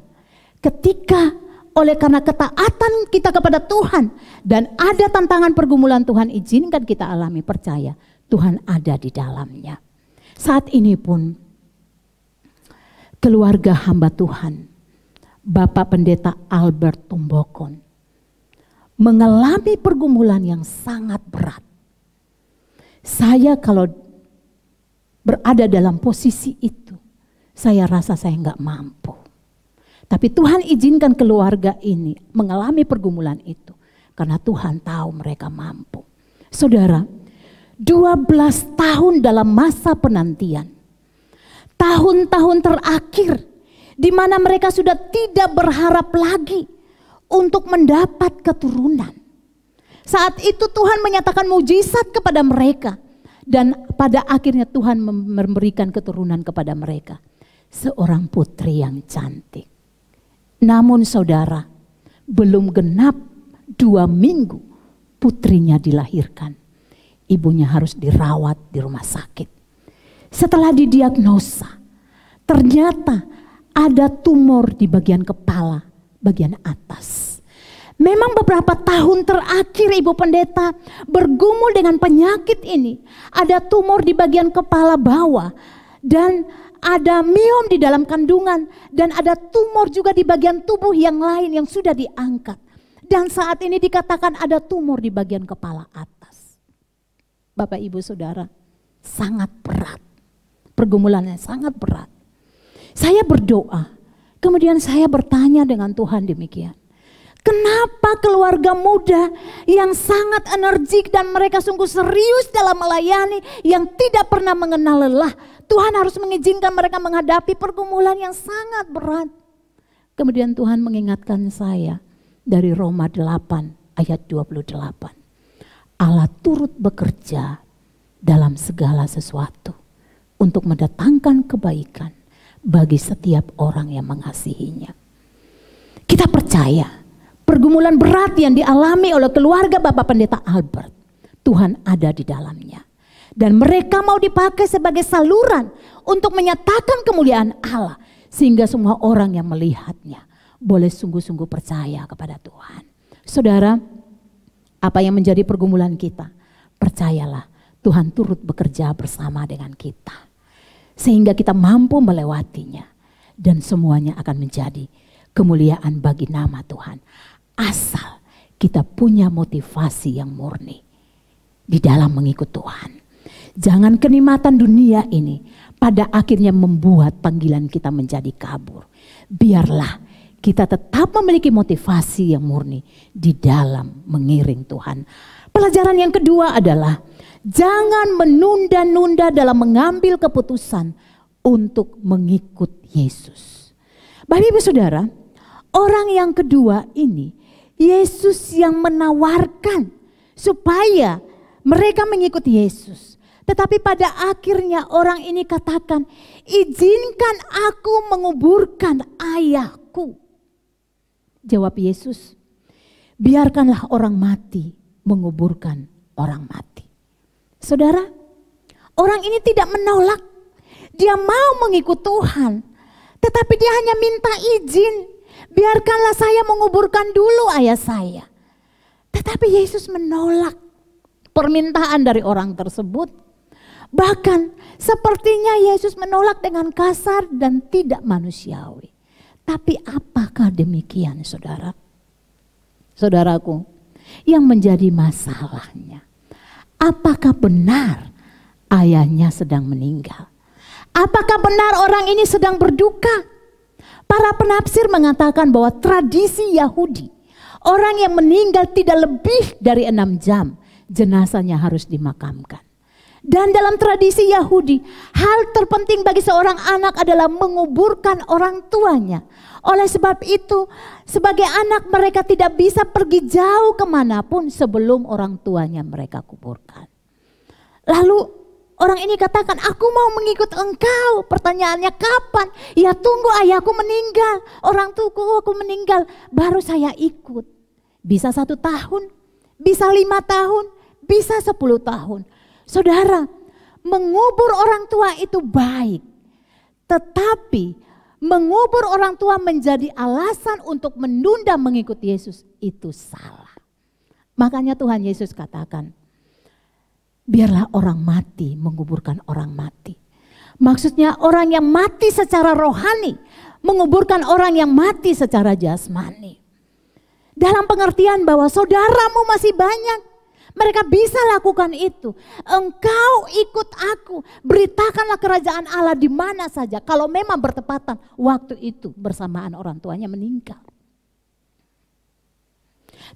ketika oleh karena ketaatan kita kepada Tuhan dan ada tantangan pergumulan Tuhan izinkan kita alami, percaya Tuhan ada di dalamnya. Saat ini pun keluarga hamba Tuhan, Bapak Pendeta Albert Tumbokon, mengalami pergumulan yang sangat berat. Saya kalau berada dalam posisi itu, saya rasa saya nggak mampu. Tapi Tuhan izinkan keluarga ini mengalami pergumulan itu. Karena Tuhan tahu mereka mampu. Saudara, 12 tahun dalam masa penantian. Tahun-tahun terakhir di mana mereka sudah tidak berharap lagi untuk mendapat keturunan. Saat itu Tuhan menyatakan mujizat kepada mereka. Dan pada akhirnya Tuhan memberikan keturunan kepada mereka. Seorang putri yang cantik. Namun saudara, belum genap 2 minggu putrinya dilahirkan. Ibunya harus dirawat di rumah sakit. Setelah didiagnosa, ternyata ada tumor di bagian kepala, bagian atas. Memang beberapa tahun terakhir Ibu Pendeta bergumul dengan penyakit ini. Ada tumor di bagian kepala bawah dan ada miom di dalam kandungan dan ada tumor juga di bagian tubuh yang lain yang sudah diangkat. Dan saat ini dikatakan ada tumor di bagian kepala atas. Bapak Ibu Saudara, sangat berat. Pergumulannya sangat berat. Saya berdoa, kemudian saya bertanya dengan Tuhan demikian. Kenapa keluarga muda yang sangat energik dan mereka sungguh serius dalam melayani yang tidak pernah mengenal lelah, Tuhan harus mengizinkan mereka menghadapi pergumulan yang sangat berat. Kemudian Tuhan mengingatkan saya dari Roma 8 ayat 28. Allah turut bekerja dalam segala sesuatu untuk mendatangkan kebaikan bagi setiap orang yang mengasihinya. Kita percaya pergumulan berat yang dialami oleh keluarga Bapak Pendeta Albert, Tuhan ada di dalamnya. Dan mereka mau dipakai sebagai saluran untuk menyatakan kemuliaan Allah. Sehingga semua orang yang melihatnya boleh sungguh-sungguh percaya kepada Tuhan. Saudara, apa yang menjadi pergumulan kita? Percayalah, Tuhan turut bekerja bersama dengan kita. Sehingga kita mampu melewatinya. Dan semuanya akan menjadi kemuliaan bagi nama Tuhan. Asal kita punya motivasi yang murni di dalam mengikut Tuhan. Jangan kenikmatan dunia ini pada akhirnya membuat panggilan kita menjadi kabur. Biarlah kita tetap memiliki motivasi yang murni di dalam mengiring Tuhan. Pelajaran yang kedua adalah jangan menunda-nunda dalam mengambil keputusan untuk mengikut Yesus. Bapak Ibu Saudara, orang yang kedua ini Yesus yang menawarkan supaya mereka mengikuti Yesus. Tetapi pada akhirnya orang ini katakan, izinkan aku menguburkan ayahku. Jawab Yesus, biarkanlah orang mati menguburkan orang mati. Saudara, orang ini tidak menolak. Dia mau mengikut Tuhan. Tetapi dia hanya minta izin. Biarkanlah saya menguburkan dulu ayah saya. Tetapi Yesus menolak permintaan dari orang tersebut. Bahkan sepertinya Yesus menolak dengan kasar dan tidak manusiawi. Tapi apakah demikian saudara? Saudaraku, yang menjadi masalahnya, apakah benar ayahnya sedang meninggal? Apakah benar orang ini sedang berduka? Para penafsir mengatakan bahwa tradisi Yahudi, orang yang meninggal tidak lebih dari 6 jam, jenazahnya harus dimakamkan. Dan dalam tradisi Yahudi, hal terpenting bagi seorang anak adalah menguburkan orang tuanya. Oleh sebab itu, sebagai anak mereka tidak bisa pergi jauh kemanapun sebelum orang tuanya mereka kuburkan. Lalu orang ini katakan, aku mau mengikut engkau. Pertanyaannya kapan? Ya tunggu ayahku meninggal, orang tuaku meninggal, baru saya ikut. Bisa 1 tahun, bisa 5 tahun, bisa 10 tahun. Saudara, mengubur orang tua itu baik. Tetapi mengubur orang tua menjadi alasan untuk menunda mengikuti Yesus itu salah. Makanya Tuhan Yesus katakan, biarlah orang mati menguburkan orang mati. Maksudnya orang yang mati secara rohani menguburkan orang yang mati secara jasmani. Dalam pengertian bahwa saudaramu masih banyak. Mereka bisa lakukan itu. Engkau ikut aku. Beritakanlah kerajaan Allah di mana saja. Kalau memang bertepatan waktu itu bersamaan orang tuanya meninggal.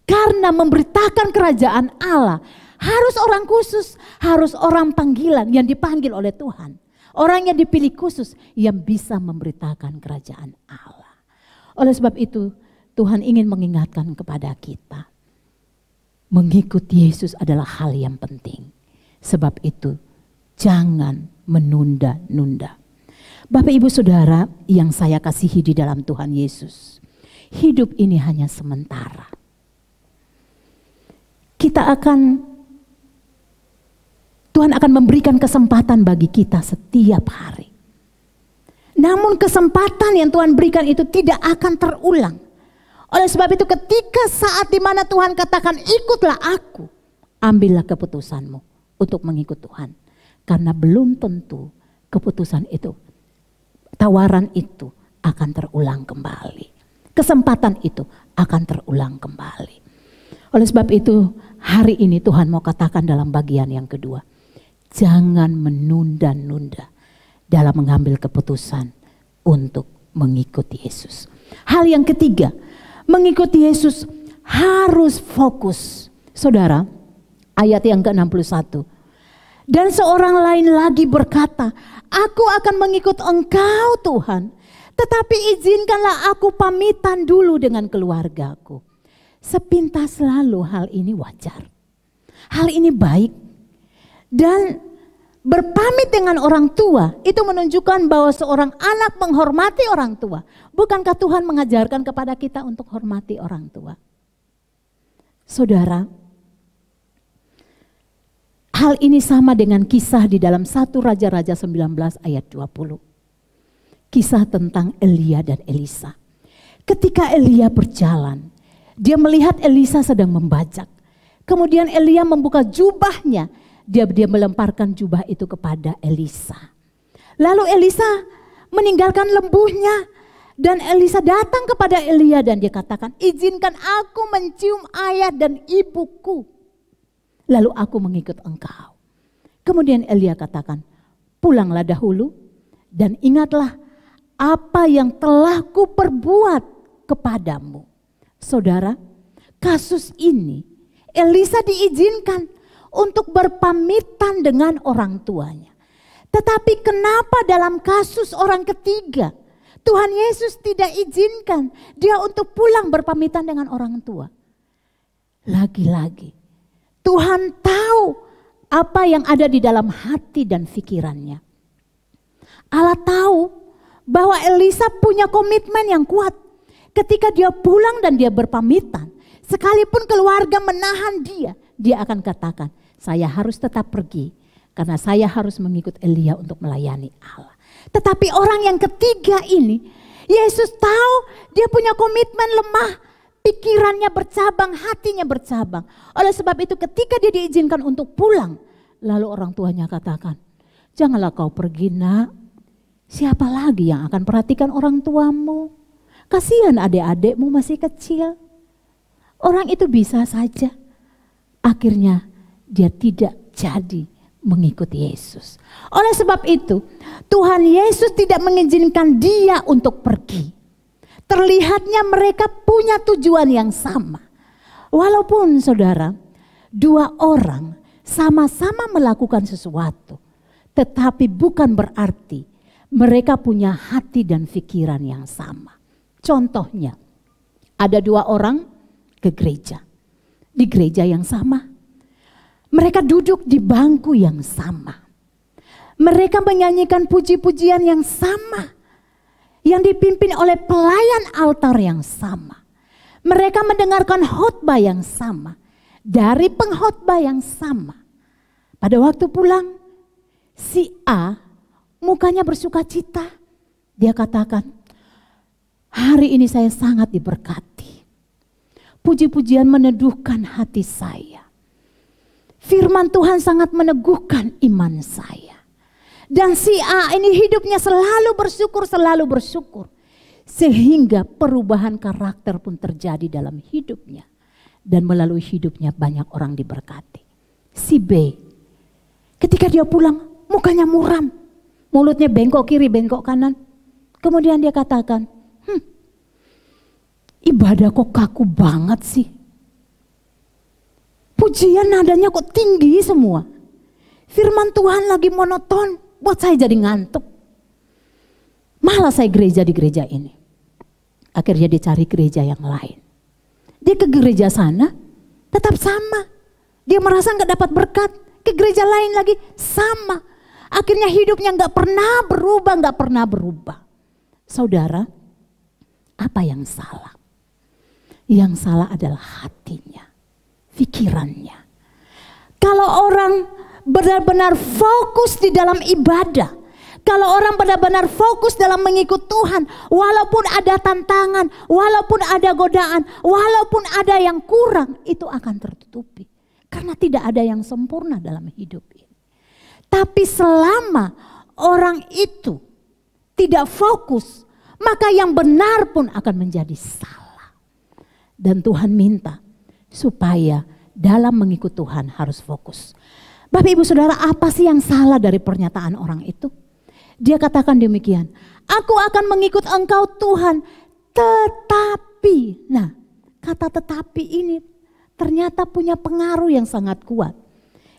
Karena memberitakan kerajaan Allah harus orang khusus. Harus orang panggilan yang dipanggil oleh Tuhan. Orang yang dipilih khusus yang bisa memberitakan kerajaan Allah. Oleh sebab itu Tuhan ingin mengingatkan kepada kita. Mengikuti Yesus adalah hal yang penting. Sebab itu jangan menunda-nunda. Bapak ibu saudara yang saya kasihi di dalam Tuhan Yesus. Hidup ini hanya sementara. Tuhan akan memberikan kesempatan bagi kita setiap hari. Namun kesempatan yang Tuhan berikan itu tidak akan terulang. Oleh sebab itu ketika saat dimana Tuhan katakan ikutlah aku, ambillah keputusanmu untuk mengikut Tuhan. Karena belum tentu keputusan itu, tawaran itu akan terulang kembali. Kesempatan itu akan terulang kembali. Oleh sebab itu hari ini Tuhan mau katakan dalam bagian yang kedua. Jangan menunda-nunda dalam mengambil keputusan untuk mengikuti Yesus. Hal yang ketiga, mengikuti Yesus harus fokus. Saudara, ayat yang ke-61. Dan seorang lain lagi berkata, aku akan mengikut engkau Tuhan. Tetapi izinkanlah aku pamitan dulu dengan keluargaku. Sepintas lalu hal ini wajar. Hal ini baik. Dan berpamit dengan orang tua itu menunjukkan bahwa seorang anak menghormati orang tua. Bukankah Tuhan mengajarkan kepada kita untuk hormati orang tua? Saudara, hal ini sama dengan kisah di dalam 1 Raja-Raja 19 ayat 20. Kisah tentang Elia dan Elisa. Ketika Elia berjalan, dia melihat Elisa sedang membajak. Kemudian Elia membuka jubahnya. Dia melemparkan jubah itu kepada Elisa. Lalu Elisa meninggalkan lembunya. Dan Elisa datang kepada Elia dan dia katakan, izinkan aku mencium ayah dan ibuku. Lalu aku mengikut engkau. Kemudian Elia katakan, pulanglah dahulu dan ingatlah apa yang telah kuperbuat kepadamu. Saudara, kasus ini Elisa diizinkan untuk berpamitan dengan orang tuanya. Tetapi kenapa dalam kasus orang ketiga Tuhan Yesus tidak izinkan dia untuk pulang berpamitan dengan orang tua? Lagi-lagi Tuhan tahu apa yang ada di dalam hati dan pikirannya. Allah tahu bahwa Elisa punya komitmen yang kuat. Ketika dia pulang dan dia berpamitan, sekalipun keluarga menahan dia akan katakan, saya harus tetap pergi karena saya harus mengikut Elia untuk melayani Allah. Tetapi orang yang ketiga ini, Yesus tahu dia punya komitmen lemah, pikirannya bercabang, hatinya bercabang. Oleh sebab itu ketika dia diizinkan untuk pulang, lalu orang tuanya katakan, janganlah kau pergi nak, siapa lagi yang akan perhatikan orang tuamu? Kasihan adik-adikmu masih kecil. Orang itu bisa saja. Akhirnya dia tidak jadi mengikuti Yesus. Oleh sebab itu Tuhan Yesus tidak mengizinkan dia untuk pergi. Terlihatnya mereka punya tujuan yang sama. Walaupun saudara, dua orang sama-sama melakukan sesuatu. Tetapi bukan berarti mereka punya hati dan pikiran yang sama. Contohnya, ada dua orang ke gereja. Di gereja yang sama. Mereka duduk di bangku yang sama. Mereka menyanyikan puji-pujian yang sama. Yang dipimpin oleh pelayan altar yang sama. Mereka mendengarkan khotbah yang sama. Dari pengkhotbah yang sama. Pada waktu pulang, Si A mukanya bersuka cita. Dia katakan, hari ini saya sangat diberkati. Puji-pujian meneduhkan hati saya. Firman Tuhan sangat meneguhkan iman saya. Dan si A ini hidupnya selalu bersyukur. Sehingga perubahan karakter pun terjadi dalam hidupnya. Dan melalui hidupnya banyak orang diberkati. Si B, ketika dia pulang mukanya muram. Mulutnya bengkok kiri, bengkok kanan. Kemudian dia katakan, ibadah kok kaku banget sih. Pujian nadanya kok tinggi semua. Firman Tuhan lagi monoton, buat saya jadi ngantuk. Malas saya gereja di gereja ini. Akhirnya dia cari gereja yang lain. Dia ke gereja sana, tetap sama. Dia merasa gak dapat berkat, ke gereja lain lagi sama. Akhirnya hidupnya gak pernah berubah. Saudara, apa yang salah? Yang salah adalah hatinya, pikirannya. Kalau orang benar-benar fokus di dalam ibadah, kalau orang benar-benar fokus dalam mengikut Tuhan, walaupun ada tantangan, walaupun ada godaan, walaupun ada yang kurang, itu akan tertutupi. Karena tidak ada yang sempurna dalam hidup ini. Tapi selama orang itu tidak fokus, maka yang benar pun akan menjadi salah. Dan Tuhan minta supaya dalam mengikut Tuhan harus fokus. Bapak Ibu Saudara, apa sih yang salah dari pernyataan orang itu? Dia katakan demikian, aku akan mengikut Engkau Tuhan, tetapi. Nah, kata tetapi ini ternyata punya pengaruh yang sangat kuat.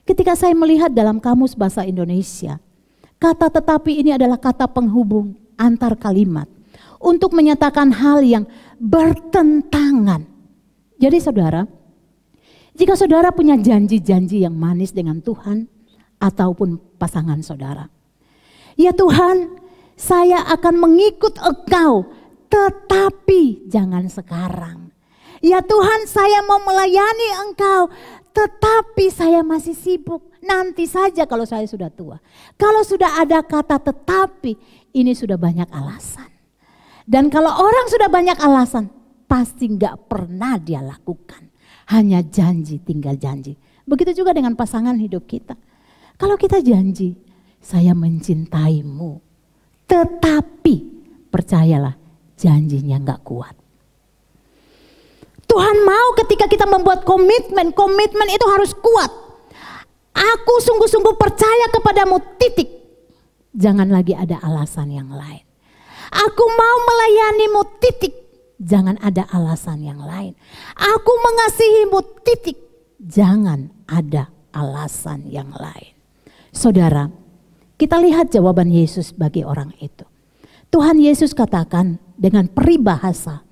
Ketika saya melihat dalam kamus bahasa Indonesia, kata tetapi ini adalah kata penghubung antar kalimat untuk menyatakan hal yang bertentangan. Jadi saudara, jika saudara punya janji-janji yang manis dengan Tuhan ataupun pasangan saudara, ya Tuhan, saya akan mengikut Engkau, tetapi jangan sekarang. Ya Tuhan, saya mau melayani Engkau, tetapi saya masih sibuk. Nanti saja kalau saya sudah tua. Kalau sudah ada kata tetapi, ini sudah banyak alasan. Dan kalau orang sudah banyak alasan, pasti gak pernah dia lakukan. Hanya janji, tinggal janji. Begitu juga dengan pasangan hidup kita. Kalau kita janji, saya mencintaimu. Tetapi percayalah, janjinya gak kuat. Tuhan mau ketika kita membuat komitmen itu harus kuat. Aku sungguh-sungguh percaya kepadamu, titik. Jangan lagi ada alasan yang lain. Aku mau melayanimu, titik. Jangan ada alasan yang lain. Aku mengasihimu, titik. Jangan ada alasan yang lain. Saudara, kita lihat jawaban Yesus bagi orang itu. Tuhan Yesus katakan dengan peribahasa,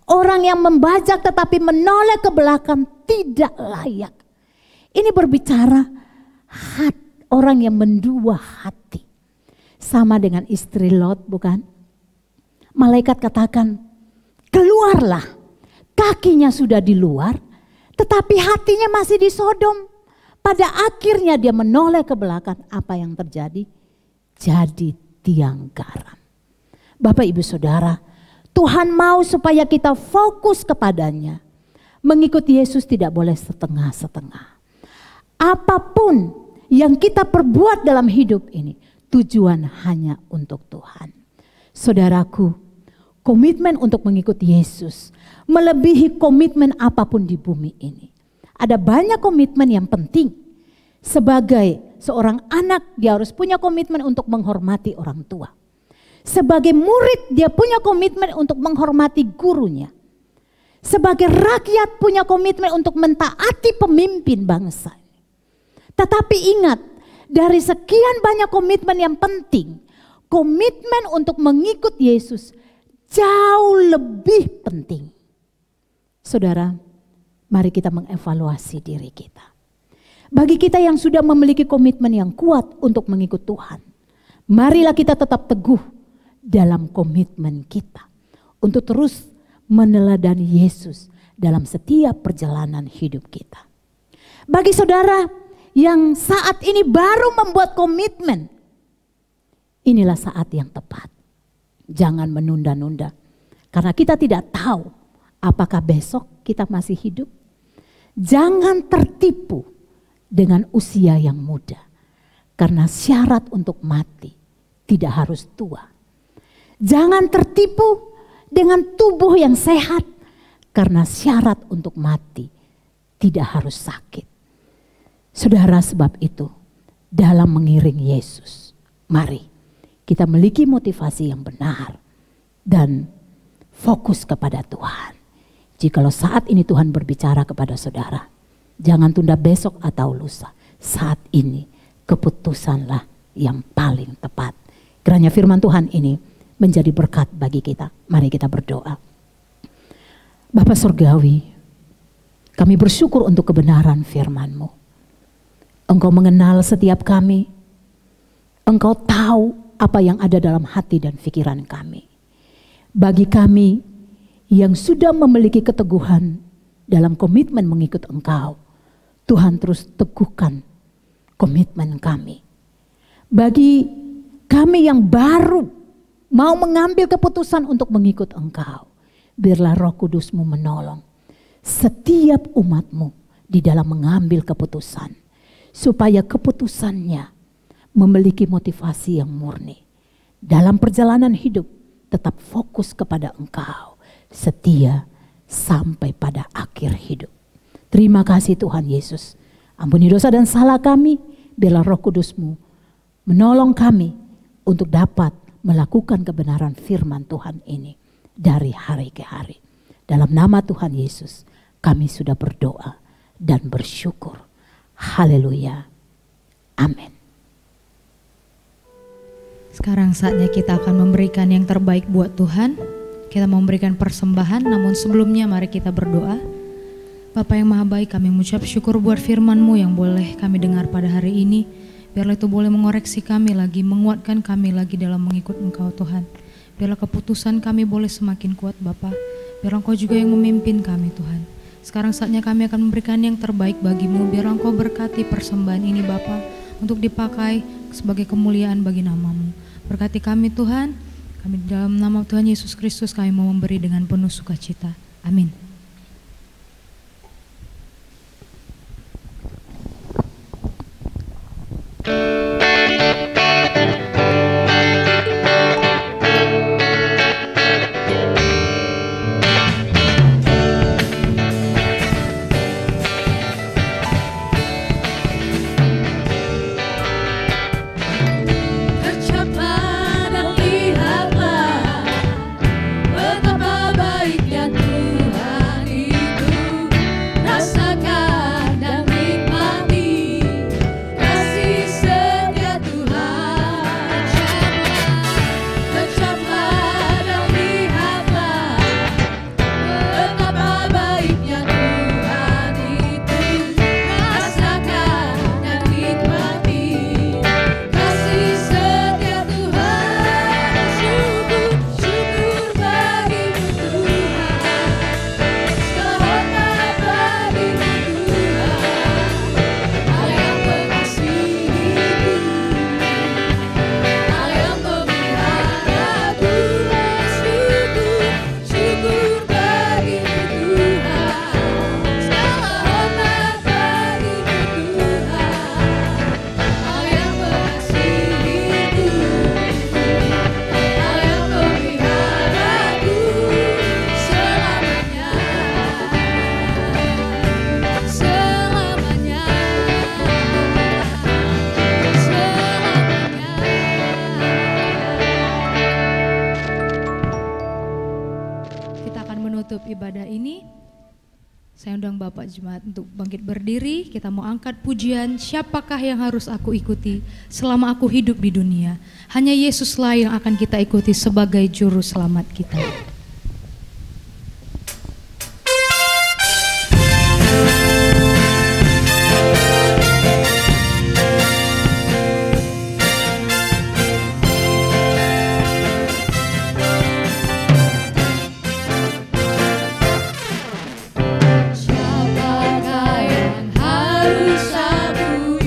orang yang membajak tetapi menoleh ke belakang tidak layak. Ini berbicara orang yang mendua hati. Sama dengan istri Lot, bukan? Malaikat katakan, keluarlah. Kakinya sudah di luar, tetapi hatinya masih di Sodom. Pada akhirnya dia menoleh ke belakang. Apa yang terjadi? Jadi tiang garam. Bapak Ibu Saudara, Tuhan mau supaya kita fokus kepadanya. Mengikuti Yesus tidak boleh setengah-setengah. Apapun yang kita perbuat dalam hidup ini, tujuan hanya untuk Tuhan. Saudaraku, komitmen untuk mengikuti Yesus melebihi komitmen apapun di bumi ini. Ada banyak komitmen yang penting. Sebagai seorang anak, dia harus punya komitmen untuk menghormati orang tua. Sebagai murid, dia punya komitmen untuk menghormati gurunya. Sebagai rakyat, punya komitmen untuk mentaati pemimpin bangsa. Tetapi ingat, dari sekian banyak komitmen yang penting, komitmen untuk mengikut Yesus jauh lebih penting. Saudara, mari kita mengevaluasi diri kita. Bagi kita yang sudah memiliki komitmen yang kuat untuk mengikut Tuhan, marilah kita tetap teguh dalam komitmen kita untuk terus meneladani Yesus dalam setiap perjalanan hidup kita. Bagi saudara yang saat ini baru membuat komitmen, inilah saat yang tepat. Jangan menunda-nunda. Karena kita tidak tahu apakah besok kita masih hidup. Jangan tertipu dengan usia yang muda. Karena syarat untuk mati tidak harus tua. Jangan tertipu dengan tubuh yang sehat. Karena syarat untuk mati tidak harus sakit. Saudara, sebab itu dalam mengiring Yesus, mari kita memiliki motivasi yang benar dan fokus kepada Tuhan. Jikalau saat ini Tuhan berbicara kepada saudara, jangan tunda besok atau lusa. Saat ini keputusanlah yang paling tepat. Kiranya firman Tuhan ini menjadi berkat bagi kita. Mari kita berdoa. Bapa Surgawi, kami bersyukur untuk kebenaran firman-Mu. Engkau mengenal setiap kami. Engkau tahu apa yang ada dalam hati dan pikiran kami. Bagi kami yang sudah memiliki keteguhan dalam komitmen mengikut Engkau, Tuhan terus teguhkan komitmen kami. Bagi kami yang baru mau mengambil keputusan untuk mengikut Engkau, biarlah Roh Kudus-Mu menolong setiap umat-Mu di dalam mengambil keputusan, supaya keputusannya memiliki motivasi yang murni. Dalam perjalanan hidup tetap fokus kepada Engkau, setia sampai pada akhir hidup. Terima kasih Tuhan Yesus. Ampuni dosa dan salah kami, biarlah Roh Kudus-Mu menolong kami untuk dapat melakukan kebenaran firman Tuhan ini dari hari ke hari. Dalam nama Tuhan Yesus kami sudah berdoa dan bersyukur. Haleluya. Amin.
Sekarang saatnya kita akan memberikan yang terbaik buat Tuhan. Kita memberikan persembahan, namun sebelumnya mari kita berdoa. Bapa yang Maha Baik, kami mengucap syukur buat firman-Mu yang boleh kami dengar pada hari ini. Biarlah itu boleh mengoreksi kami lagi, menguatkan kami lagi dalam mengikut Engkau Tuhan. Biarlah keputusan kami boleh semakin kuat Bapa. Biarlah Engkau juga yang memimpin kami Tuhan. Sekarang saatnya kami akan memberikan yang terbaik bagi-Mu. Biarlah Engkau berkati persembahan ini Bapa, untuk dipakai sebagai kemuliaan bagi nama-Mu. Berkati kami Tuhan, kami dalam nama Tuhan Yesus Kristus kami mau memberi dengan penuh sukacita. Amin. Ibadah ini saya undang Bapak Jemaat untuk bangkit berdiri. Kita mau angkat pujian, siapakah yang harus aku ikuti selama aku hidup di dunia. Hanya Yesuslah yang akan kita ikuti sebagai juru selamat kita.
Siapakah yang harus aku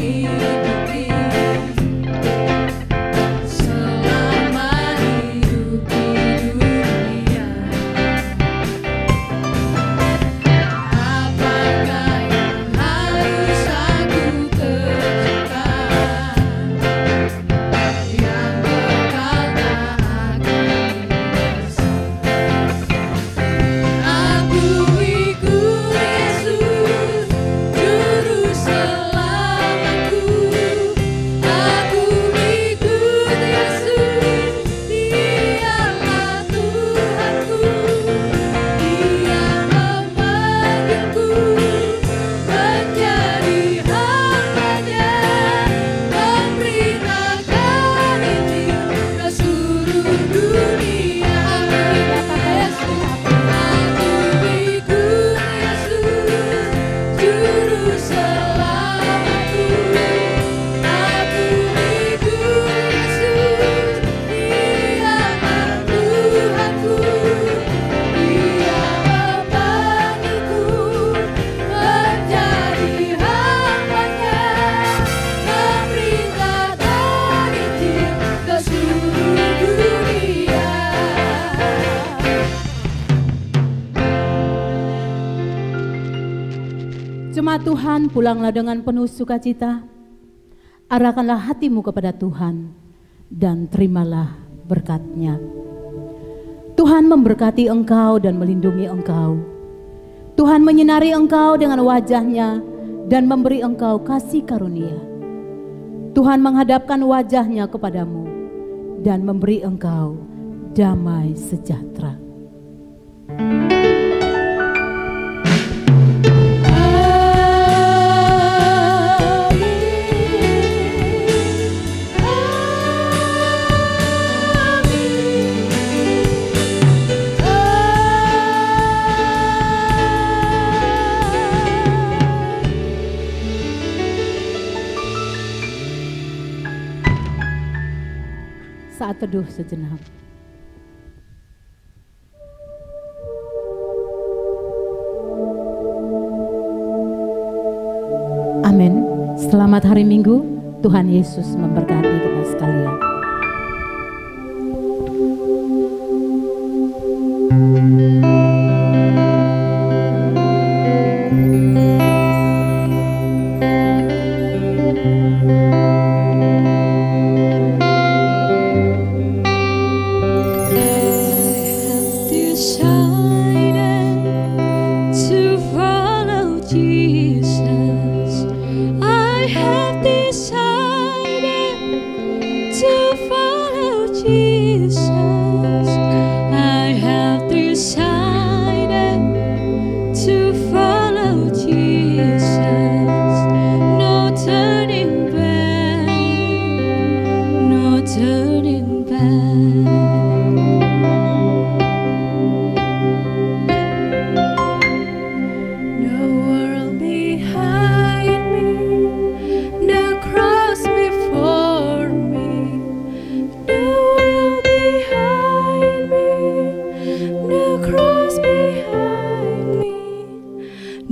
Jemaat Tuhan, pulanglah dengan penuh sukacita. Arahkanlah hatimu kepada Tuhan dan terimalah berkat-Nya. Tuhan memberkati engkau dan melindungi engkau. Tuhan menyinari engkau dengan wajah-Nya dan memberi engkau kasih karunia. Tuhan menghadapkan wajah-Nya kepadamu dan memberi engkau damai sejahtera. Saat teduh sejenak. Amin. Selamat hari Minggu. Tuhan Yesus memberkati kita sekalian.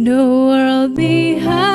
The world behind